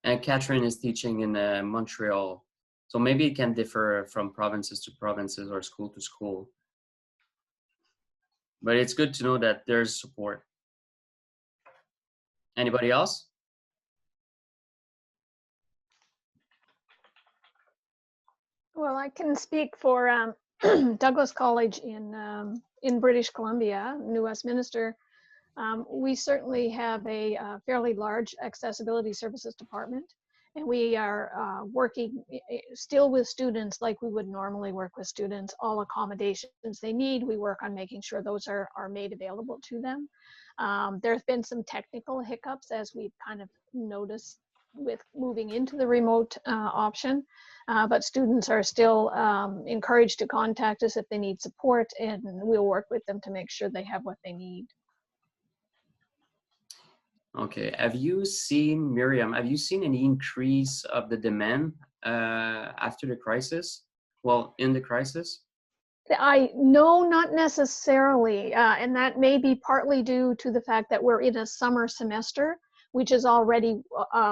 And Catherine is teaching in Montreal. So maybe it can differ from provinces to provinces or school to school. But it's good to know that there's support. Anybody else? Well, I can speak for Douglas College in British Columbia, New Westminster. We certainly have a fairly large accessibility services department, and we are working still with students like we would normally work with students. All accommodations they need, we work on making sure those are made available to them. There's been some technical hiccups as we've kind of noticed with moving into the remote option, but students are still encouraged to contact us if they need support, and we'll work with them to make sure they have what they need. Okay. Have you seen, Miriam, have you seen any increase of the demand after the crisis? Well, in the crisis? No, not necessarily. And that may be partly due to the fact that we're in a summer semester, which is already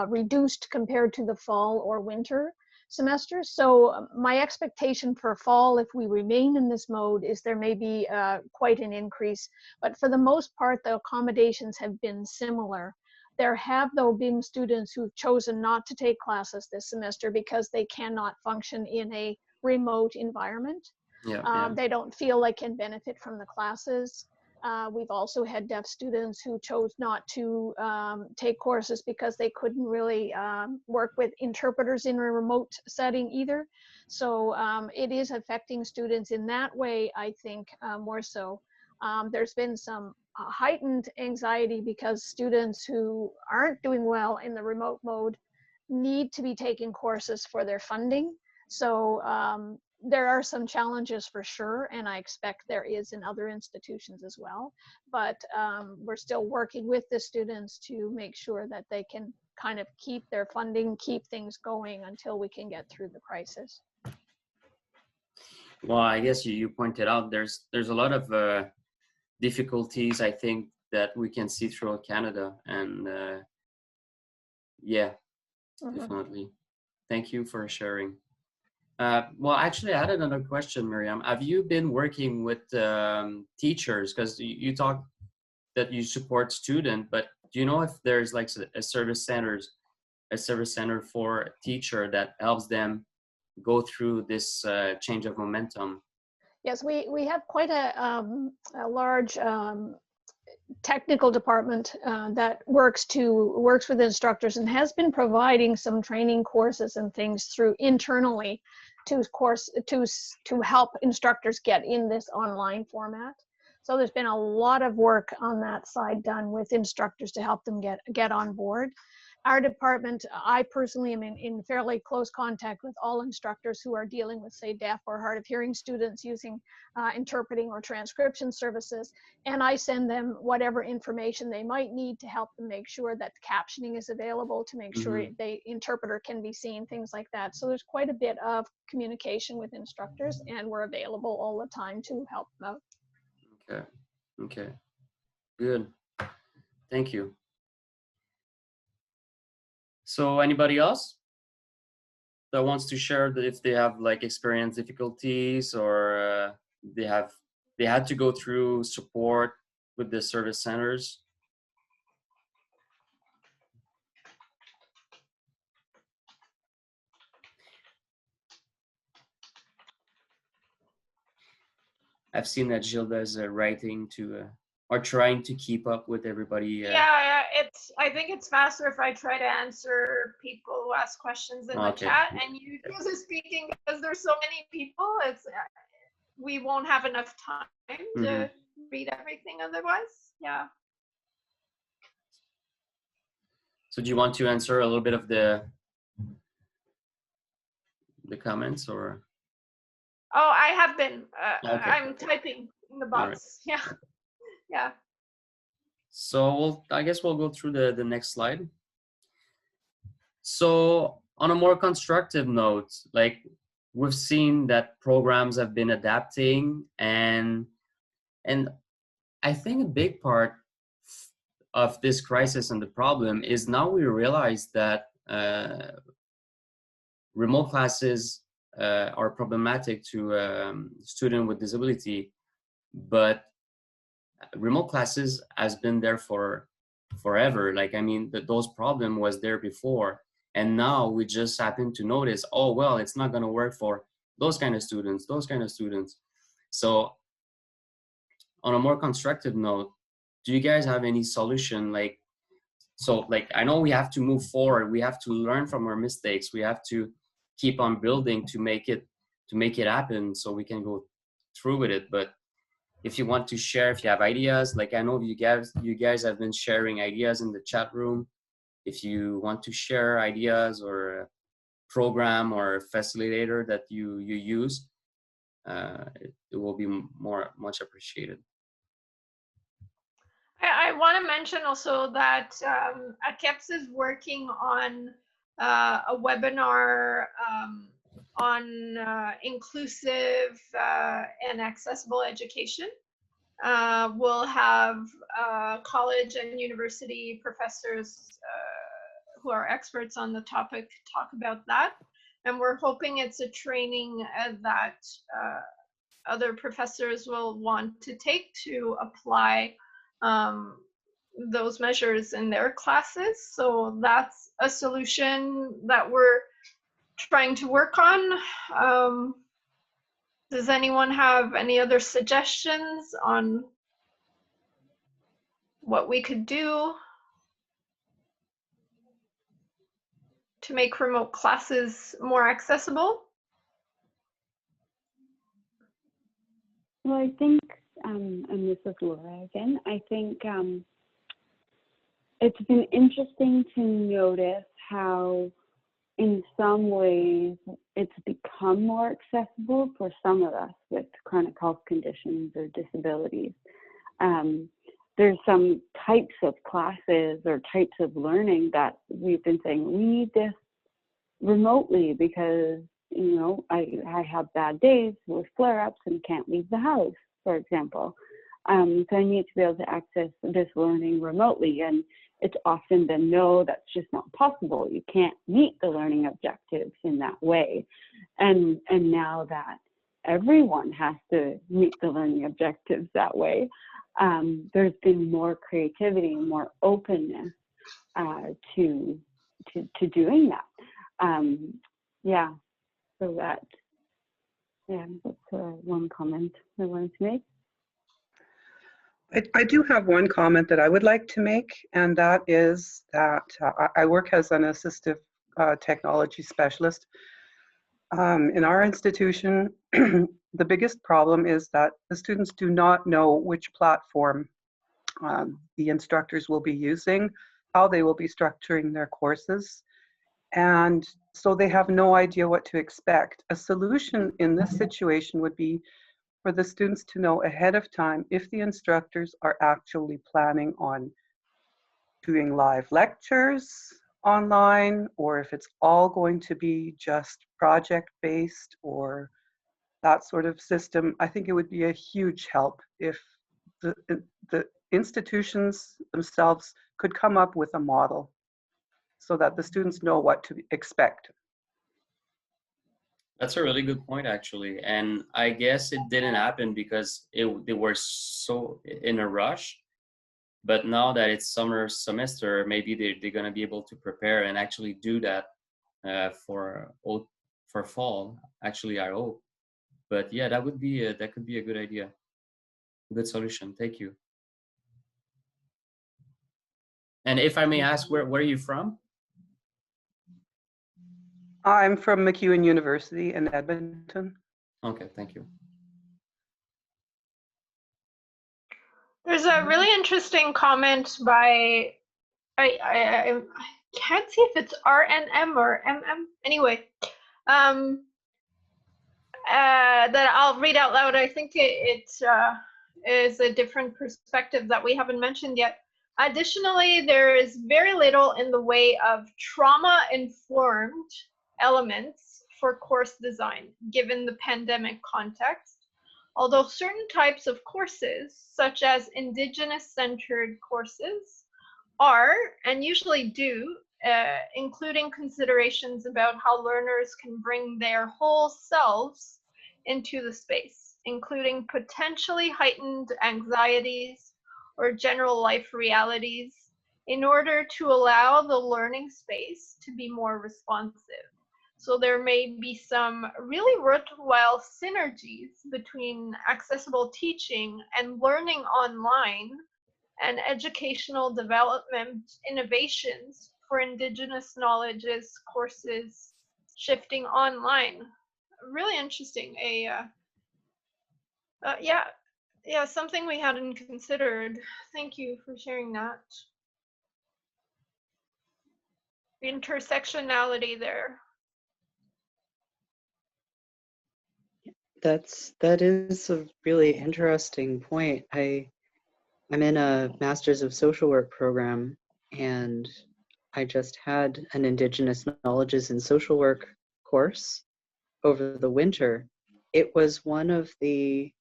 reduced compared to the fall or winter semester. So my expectation for fall, if we remain in this mode, is there may be quite an increase. But for the most part, the accommodations have been similar. There have, though, been students who've chosen not to take classes this semester because they cannot function in a remote environment. They don't feel like can benefit from the classes. We've also had deaf students who chose not to take courses because they couldn't really work with interpreters in a remote setting either. So it is affecting students in that way, I think, more so. There's been some heightened anxiety because students who aren't doing well in the remote mode need to be taking courses for their funding. So there are some challenges for sure, and I expect there is in other institutions as well. But we're still working with the students to make sure that they can kind of keep their funding, keep things going until we can get through the crisis. Well, I guess you pointed out there's a lot of difficulties, I think, that we can see throughout Canada. And yeah, definitely. Thank you for sharing. Well, actually, I had another question, Miriam. Have you been working with teachers? Because you talk that you support students, but do you know if there's like a service center for a teacher that helps them go through this change of momentum? Yes, we have quite a large technical department that works with instructors and has been providing some training courses and things through internally to help instructors get in this online format. So there's been a lot of work on that side done with instructors to help them get on board. our department, I personally am in fairly close contact with all instructors who are dealing with, say, deaf or hard of hearing students using interpreting or transcription services. And I send them whatever information they might need to help them make sure that captioning is available, to make sure the interpreter can be seen, things like that. So there's quite a bit of communication with instructors, and we're available all the time to help them out. Okay. Okay. Good. Thank you. So anybody else that wants to share that if they have like experienced difficulties, or they had to go through support with the service centers? I've seen that Gilda is writing to or trying to keep up with everybody. Yeah, I think it's faster if I try to answer people who ask questions in the chat, and you guys are speaking because there's so many people. We won't have enough time to read everything otherwise. Yeah. So do you want to answer a little bit of the comments, or? Oh, I have been. Okay. I'm typing in the box. Right. Yeah. Yeah. So I guess we'll go through the next slide. So on a more constructive note, like we've seen that programs have been adapting, and I think a big part of this crisis and the problem is now we realize that remote classes are problematic to students with disability, but remote classes has been there for forever. Like, I mean, those problem was there before, and now we just happen to notice, oh, well, it's not going to work for those kind of students. So on a more constructive note, do you guys have any solution? Like, so like, I know we have to move forward. We have to learn from our mistakes. We have to keep on building to make it happen so we can go through with it. But if you want to share, if you have ideas, like I know you guys have been sharing ideas in the chat room. If you want to share ideas or a program or a facilitator that you use, it will be much appreciated. I want to mention also that AQEIPS is working on a webinar on inclusive and accessible education. We'll have college and university professors who are experts on the topic talk about that. And we're hoping it's a training that other professors will want to take to apply those measures in their classes. So that's a solution that we're trying to work on. Does anyone have any other suggestions on what we could do to make remote classes more accessible? Well, I think, and this is Laura again, I think it's been interesting to notice how in some ways it's become more accessible for some of us with chronic health conditions or disabilities. There's some types of classes or types of learning that we've been saying, we need this remotely because, you know, I have bad days with flare-ups and can't leave the house, for example. So I need to be able to access this learning remotely. And it's often been, no, that's just not possible. You can't meet the learning objectives in that way. And now that everyone has to meet the learning objectives that way, there's been more creativity and more openness to doing that. Yeah, so that's one comment I wanted to make. I do have one comment that I would like to make, and that is that I work as an assistive technology specialist. In our institution, the biggest problem is that the students do not know which platform the instructors will be using how they will be structuring their courses. And so they have no idea what to expect. A solution in this situation would be for the students to know ahead of time if the instructors are actually planning on doing live lectures online, or if it's all going to be just project-based or that sort of system. I think it would be a huge help if the institutions themselves could come up with a model so that the students know what to expect. That's a really good point, actually. And I guess it didn't happen because they were so in a rush. But now that it's summer semester, maybe they're going to be able to prepare and actually do that for fall. Actually, I hope. But yeah, that could be a good idea, a good solution. Thank you. And if I may ask, where are you from? I'm from MacEwan University in Edmonton. Okay, thank you. There's a really interesting comment by, I can't see if it's RNM or MM. Anyway, that I'll read out loud. I think it is a different perspective that we haven't mentioned yet. Additionally, there is very little in the way of trauma-informed elements for course design, given the pandemic context. Although certain types of courses, such as Indigenous-centered courses, are, and usually do, including considerations about how learners can bring their whole selves into the space, including potentially heightened anxieties or general life realities, in order to allow the learning space to be more responsive. So there may be some really worthwhile synergies between accessible teaching and learning online and educational development innovations for Indigenous knowledges courses shifting online. Really interesting. Yeah, something we hadn't considered. Thank you for sharing that. The intersectionality there. That is a really interesting point. I'm in a Master's of Social Work program, and I just had an Indigenous Knowledges in Social Work course over the winter. It was one of the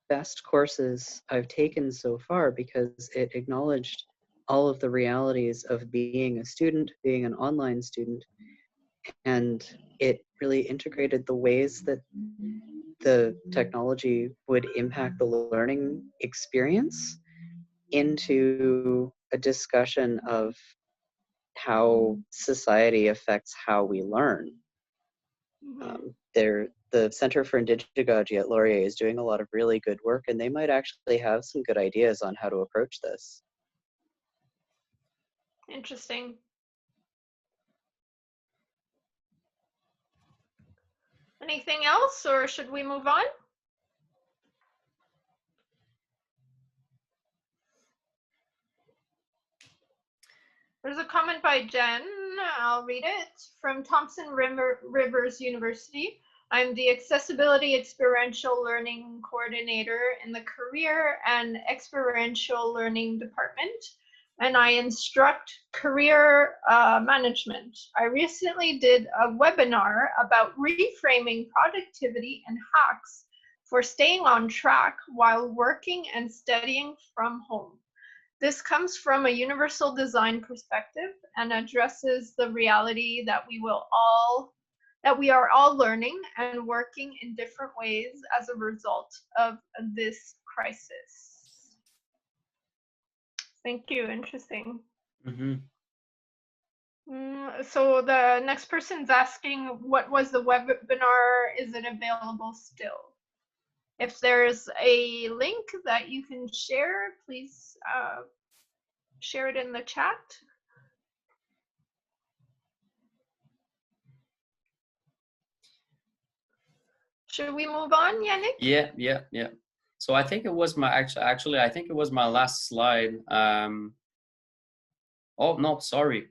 best courses I've taken so far because it acknowledged all of the realities of being a student, being an online student, and it really integrated the ways that the technology would impact the learning experience into a discussion of how society affects how we learn. The Center for Indigegogy at Laurier is doing a lot of really good work, and they might actually have some good ideas on how to approach this. Interesting. Anything else, or should we move on? There's a comment by Jen. I'll read it. From Thompson Rivers University. I'm the Accessibility Experiential Learning Coordinator in the Career and Experiential Learning Department, and I instruct career management. I recently did a webinar about reframing productivity and hacks for staying on track while working and studying from home. This comes from a universal design perspective and addresses the reality that we are all learning and working in different ways as a result of this crisis. Thank you. Interesting. So the next person's asking, what was the webinar? Is it available still? If there's a link that you can share, please share it in the chat. Should we move on, Yannick? Yeah. So I think it was my actually I think it was my last slide. Oh, no, sorry.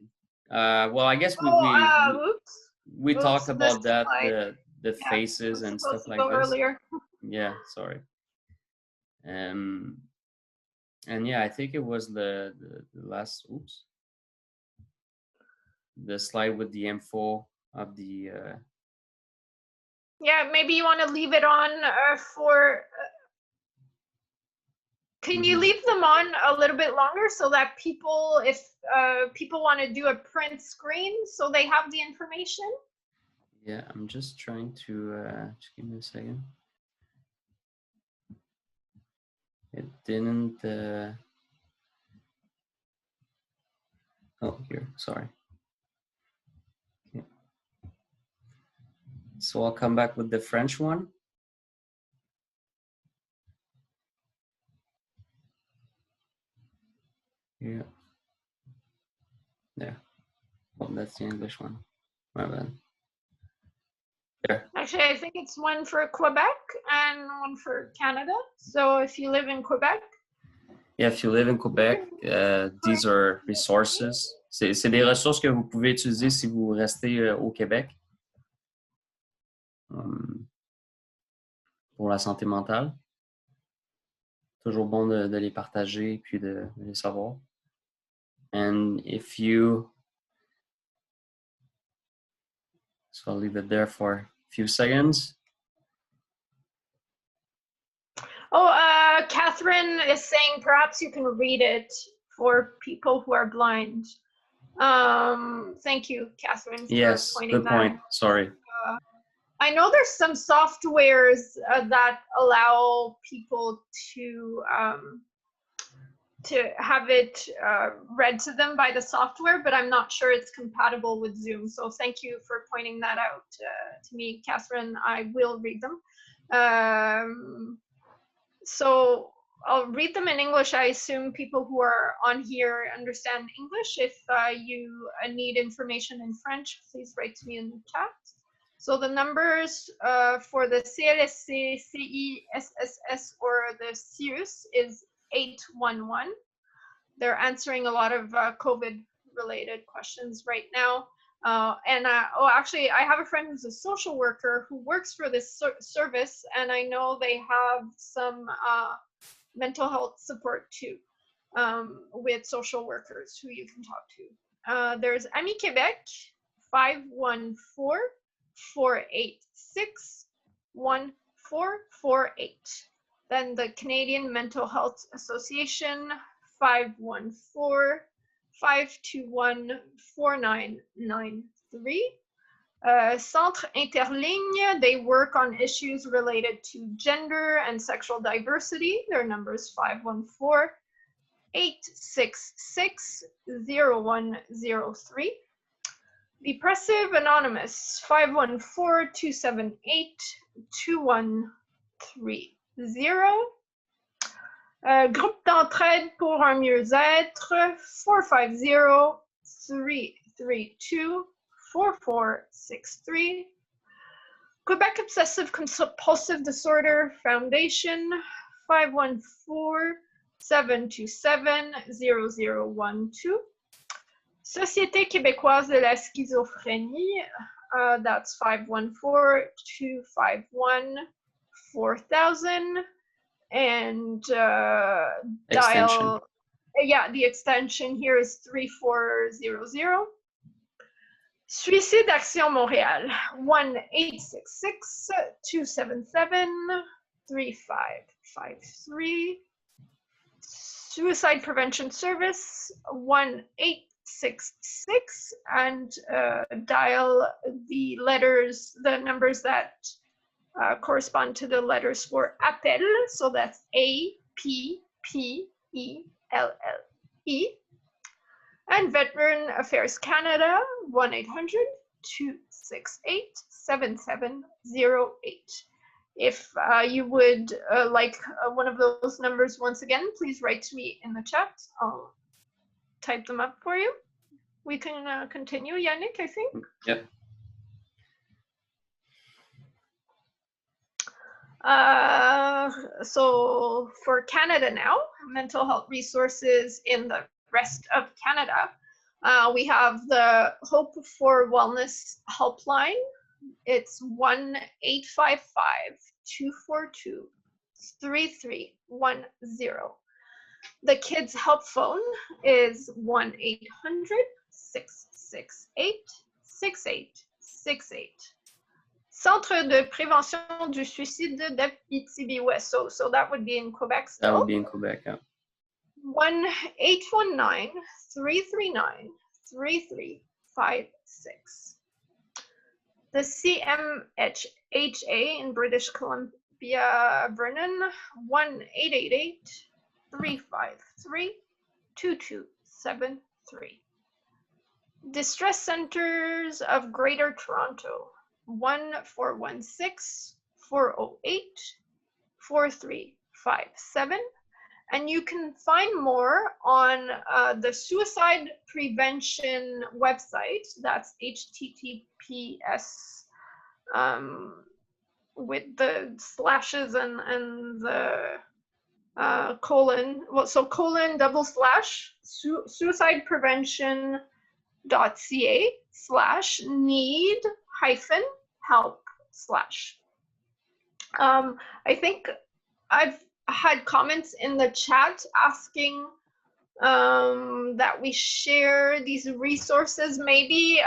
Well, I guess Oops. we Oops, talked about this that, slide. the Yeah, faces was and supposed stuff to like go this. earlier. Yeah, sorry. And yeah, I think it was the last, oops, the slide with the info of the Yeah, maybe you want to leave it on for. Can you leave them on a little bit longer so that people, if people want to do a print screen, so they have the information? Yeah, I'm just trying to just give me a second. It didn't oh, here, sorry. Okay. So I'll come back with the French one. Yeah. There. Oh, that's the English one. My bad. There. Actually, I think it's one for Quebec and one for Canada. So if you live in Quebec. Yeah, if you live in Quebec, these are resources. C'est des ressources que vous pouvez utiliser si vous restez au Québec pour la santé mentale. Toujours bon de les partager puis de les savoir. And if you, so I'll leave it there for a few seconds. Oh, Catherine is saying perhaps you can read it for people who are blind. Thank you, Catherine, for Yes, pointing good that point. out. Sorry. I know there's some softwares that allow people to have it read to them by the software, but I'm not sure it's compatible with Zoom. So thank you for pointing that out to me, Catherine. I will read them. So I'll read them in English. I assume people who are on here understand English. If you need information in French, please write to me in the chat. So the numbers for the CLSC, CESSS, or the CIUS is 811. They're answering a lot of COVID-related questions right now. Actually, I have a friend who's a social worker who works for this service, and I know they have some mental health support too, with social workers who you can talk to. There's Ami Quebec, 514-486-1448. Then the Canadian Mental Health Association, 514-521-4993. Centre Interligne, they work on issues related to gender and sexual diversity. Their number is 514-866-0103. Depressive Anonymous, 514-278-2130. Groupe d'entraide pour un mieux-être, 450-332-4463. Quebec Obsessive Compulsive Disorder Foundation, 514-727-0012. Société québécoise de la schizophrénie, that's 514-251-4000. And dial, yeah, the extension here is 3400. Suicide Action Montréal, 1-866-277-3553. Suicide Prevention Service, 1-866, and dial the letters, the numbers that correspond to the letters for appel, so that's APPELLE. And Veteran Affairs Canada, 1-800-268-7708. If you would like one of those numbers once again, please write to me in the chat. I'll type them up for you. We can continue, Yannick, I think. Yep. So for Canada now, mental health resources in the rest of Canada. We have the Hope for Wellness helpline. It's 1-855-242-3310. The Kids Help phone is 1-800-668-6868. Centre de prévention du suicide d'Abitibi-Ouest. So that would be in Quebec still. That would be in Quebec, yeah. 1-819-339-3356. The CMHA in British Columbia, Vernon, 1-888-353-2273. Distress Centers of Greater Toronto, 1-416-408-4357. And you can find more on the suicide prevention website. That's HTTPS with the slashes and the colon. Well, so colon / suicideprevention.ca/need-help/. I think I've had comments in the chat asking that we share these resources, maybe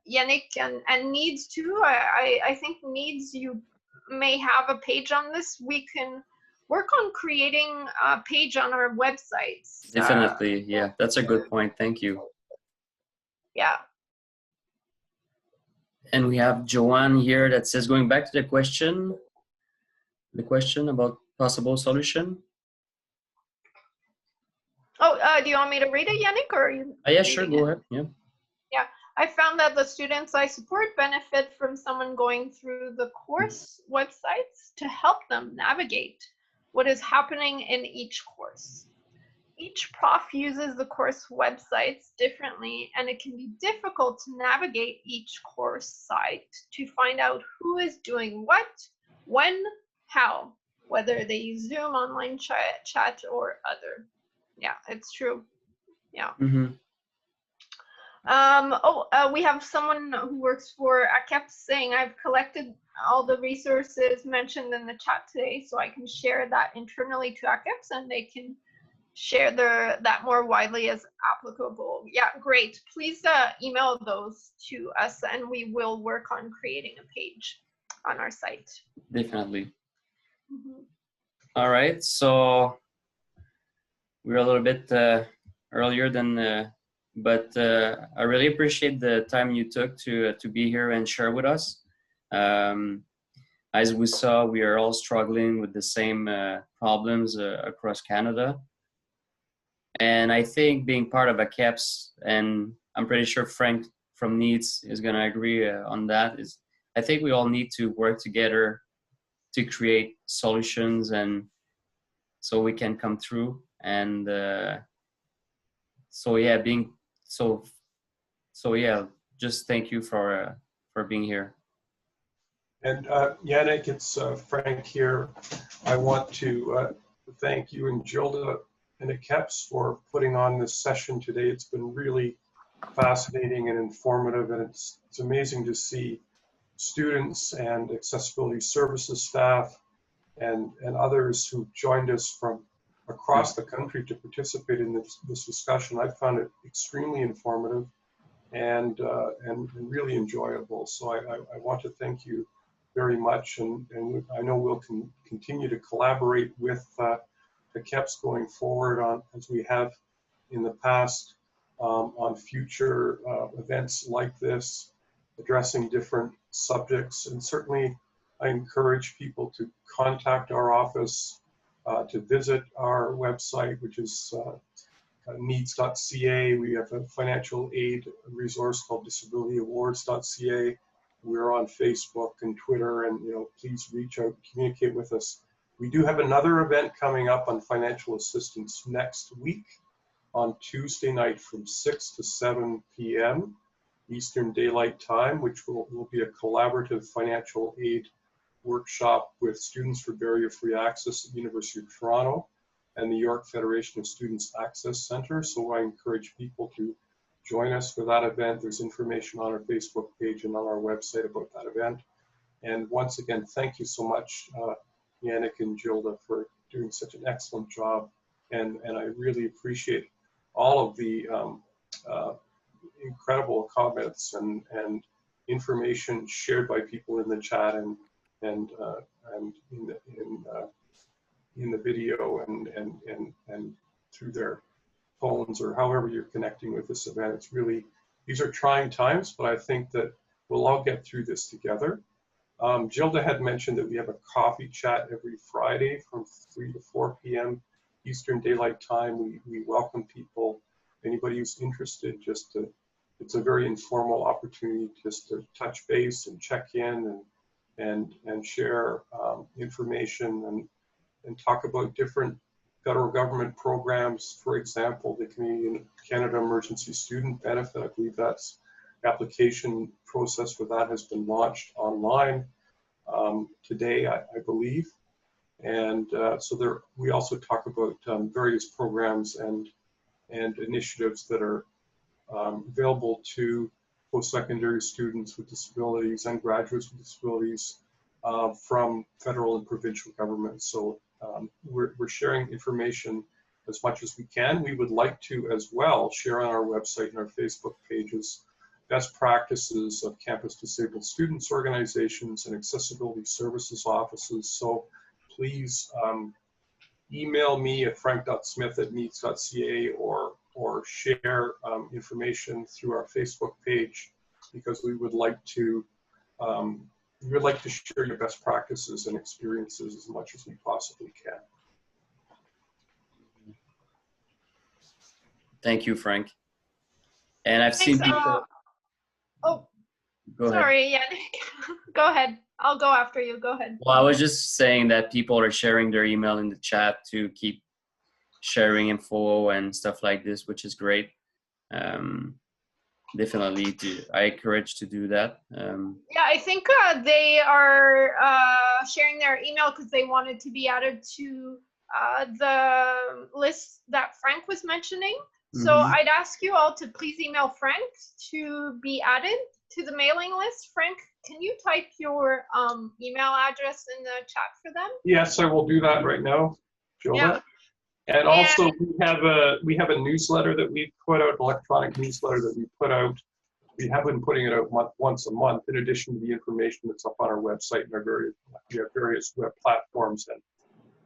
Yannick and NEADS too. I think NEADS, you may have a page on this. We can work on creating a page on our websites. Definitely, yeah, that's a good point. Thank you. Yeah. And we have Joanne here that says, going back to the question about possible solution. Oh, do you want me to read it, Yannick, or are you? Yeah, sure, go ahead. Yeah. Yeah, I found that the students I support benefit from someone going through the course websites to help them navigate what is happening in each course. Each prof uses the course websites differently, and it can be difficult to navigate each course site to find out who is doing what, when, how, whether they use Zoom, online chat, or other. Yeah, it's true. Yeah. Mm-hmm. We have someone who works for AQEIPS saying, I've collected all the resources mentioned in the chat today, so I can share that internally to AQEIPS, and they can share that more widely as applicable. Yeah, great. Please email those to us, and we will work on creating a page on our site. Definitely. Mm-hmm. All right, so we're a little bit earlier than, but I really appreciate the time you took to be here and share with us. As we saw, we are all struggling with the same problems across Canada. And I think being part of AQEIPS, and I'm pretty sure Frank from NEADS is going to agree on that, is I think we all need to work together to create solutions, and so we can come through. And so yeah, just thank you for being here. And Yannick, it's Frank here. I want to thank you and Gilda and AQEIPS for putting on this session today. It's been really fascinating and informative, and it's amazing to see students and accessibility services staff and others who joined us from across the country to participate in this discussion. I found it extremely informative and really enjoyable. So I want to thank you very much, and I know we'll continue to collaborate with AQEIPS going forward as we have in the past on future events like this, addressing different subjects. And certainly I encourage people to contact our office, to visit our website, which is neads.ca. We have a financial aid resource called disabilityawards.ca. We're on Facebook and Twitter, and please reach out, communicate with us. We do have another event coming up on financial assistance next week on Tuesday night from 6 to 7 p.m. Eastern Daylight Time, which will be a collaborative financial aid workshop with Students for Barrier-Free Access at the University of Toronto and the York Federation of Students Access Center. So I encourage people to join us for that event. There's information on our Facebook page and on our website about that event. And once again, thank you so much, Yannick and Gilda, for doing such an excellent job. And I really appreciate all of the incredible comments and information shared by people in the chat and in the video and through their phones or however you're connecting with this event. It's really, these are trying times, but I think that we'll all get through this together. Gilda had mentioned that we have a coffee chat every Friday from 3 to 4 p.m. Eastern Daylight Time. We welcome people, anybody who's interested, just to, it's a very informal opportunity just to touch base and check in and share information and talk about different federal government programs. For example, the Canada Emergency Student Benefit, I believe that's application process for that has been launched online today, I believe. And so there, we also talk about various programs and initiatives that are available to post-secondary students with disabilities and graduates with disabilities from federal and provincial governments. So we're sharing information as much as we can. We would like to as well share on our website and our Facebook pages best practices of campus disabled students organizations and accessibility services offices. So please email me at frank.smith@needs.ca or share information through our Facebook page, because we would like to share your best practices and experiences as much as we possibly can. Thank you, Frank. And I've seen people. Oh, go ahead. Sorry, Yannick. Go ahead. I'll go after you. Go ahead. Well, I was just saying that people are sharing their email in the chat to keep sharing info and stuff like this, which is great. Definitely, I encourage to do that. Yeah, I think they are sharing their email because they wanted to be added to the list that Frank was mentioning. So I'd ask you all to please email Frank to be added to the mailing list. Frank, can you type your email address in the chat for them? Yes, I will do that right now, Gilda. Yeah. And also we have a newsletter that we put out, electronic newsletter that we put out. We have been putting it out once a month, in addition to the information that's up on our website and we have various web platforms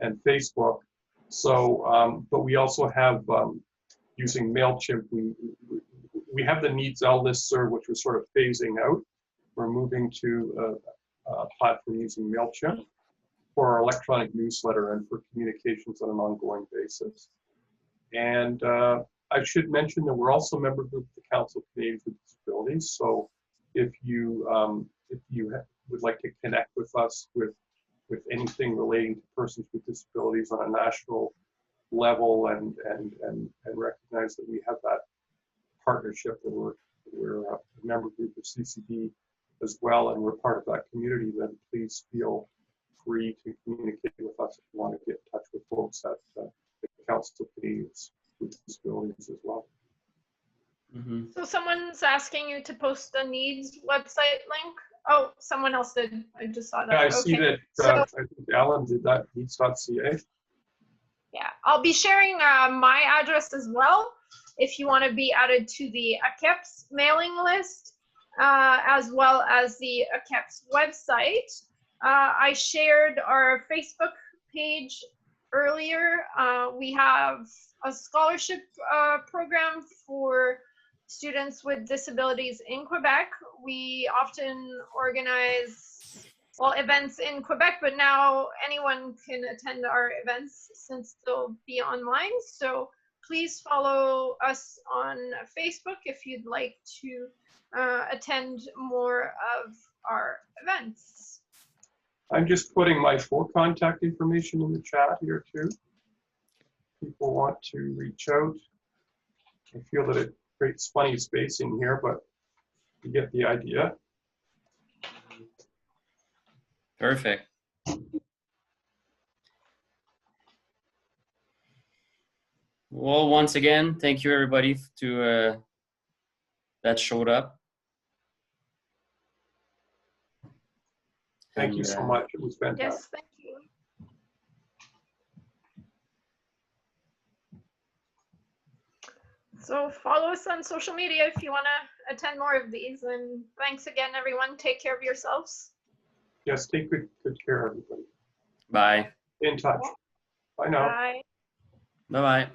and Facebook. So, but we also have, using MailChimp, we have the NEADS listserv, which we're sort of phasing out. We're moving to a platform using MailChimp for our electronic newsletter and for communications on an ongoing basis. And I should mention that we're also a member group of the Council of Canadians with Disabilities. So if you would like to connect with us with anything relating to persons with disabilities on a national level and recognize that we have that partnership, and we're a member group of CCD as well, and we're part of that community, then please feel free to communicate with us if you want to get in touch with folks at the Council of Canadians with Disabilities as well. So someone's asking you to post the NEADS website link. Oh, someone else did. I just saw that. Yeah, I see that. I think Alan did that. Needs.ca. Yeah, I'll be sharing my address as well if you want to be added to the AQEIPS mailing list, as well as the AQEIPS website. I shared our Facebook page earlier. We have a scholarship program for students with disabilities in Quebec. We often organize, well, events in Quebec, but now anyone can attend our events since they'll be online. So please follow us on Facebook if you'd like to attend more of our events. I'm just putting my full contact information in the chat here too. People want to reach out. I feel that it creates funny spacing here, but you get the idea. Perfect. Well, once again, thank you everybody to that showed up. Thank you so much. It was fantastic. Yes, thank you. So follow us on social media if you want to attend more of these. And thanks again, everyone. Take care of yourselves. Yes, take good care, everybody. Bye. In touch. Bye now. Bye. Bye-bye.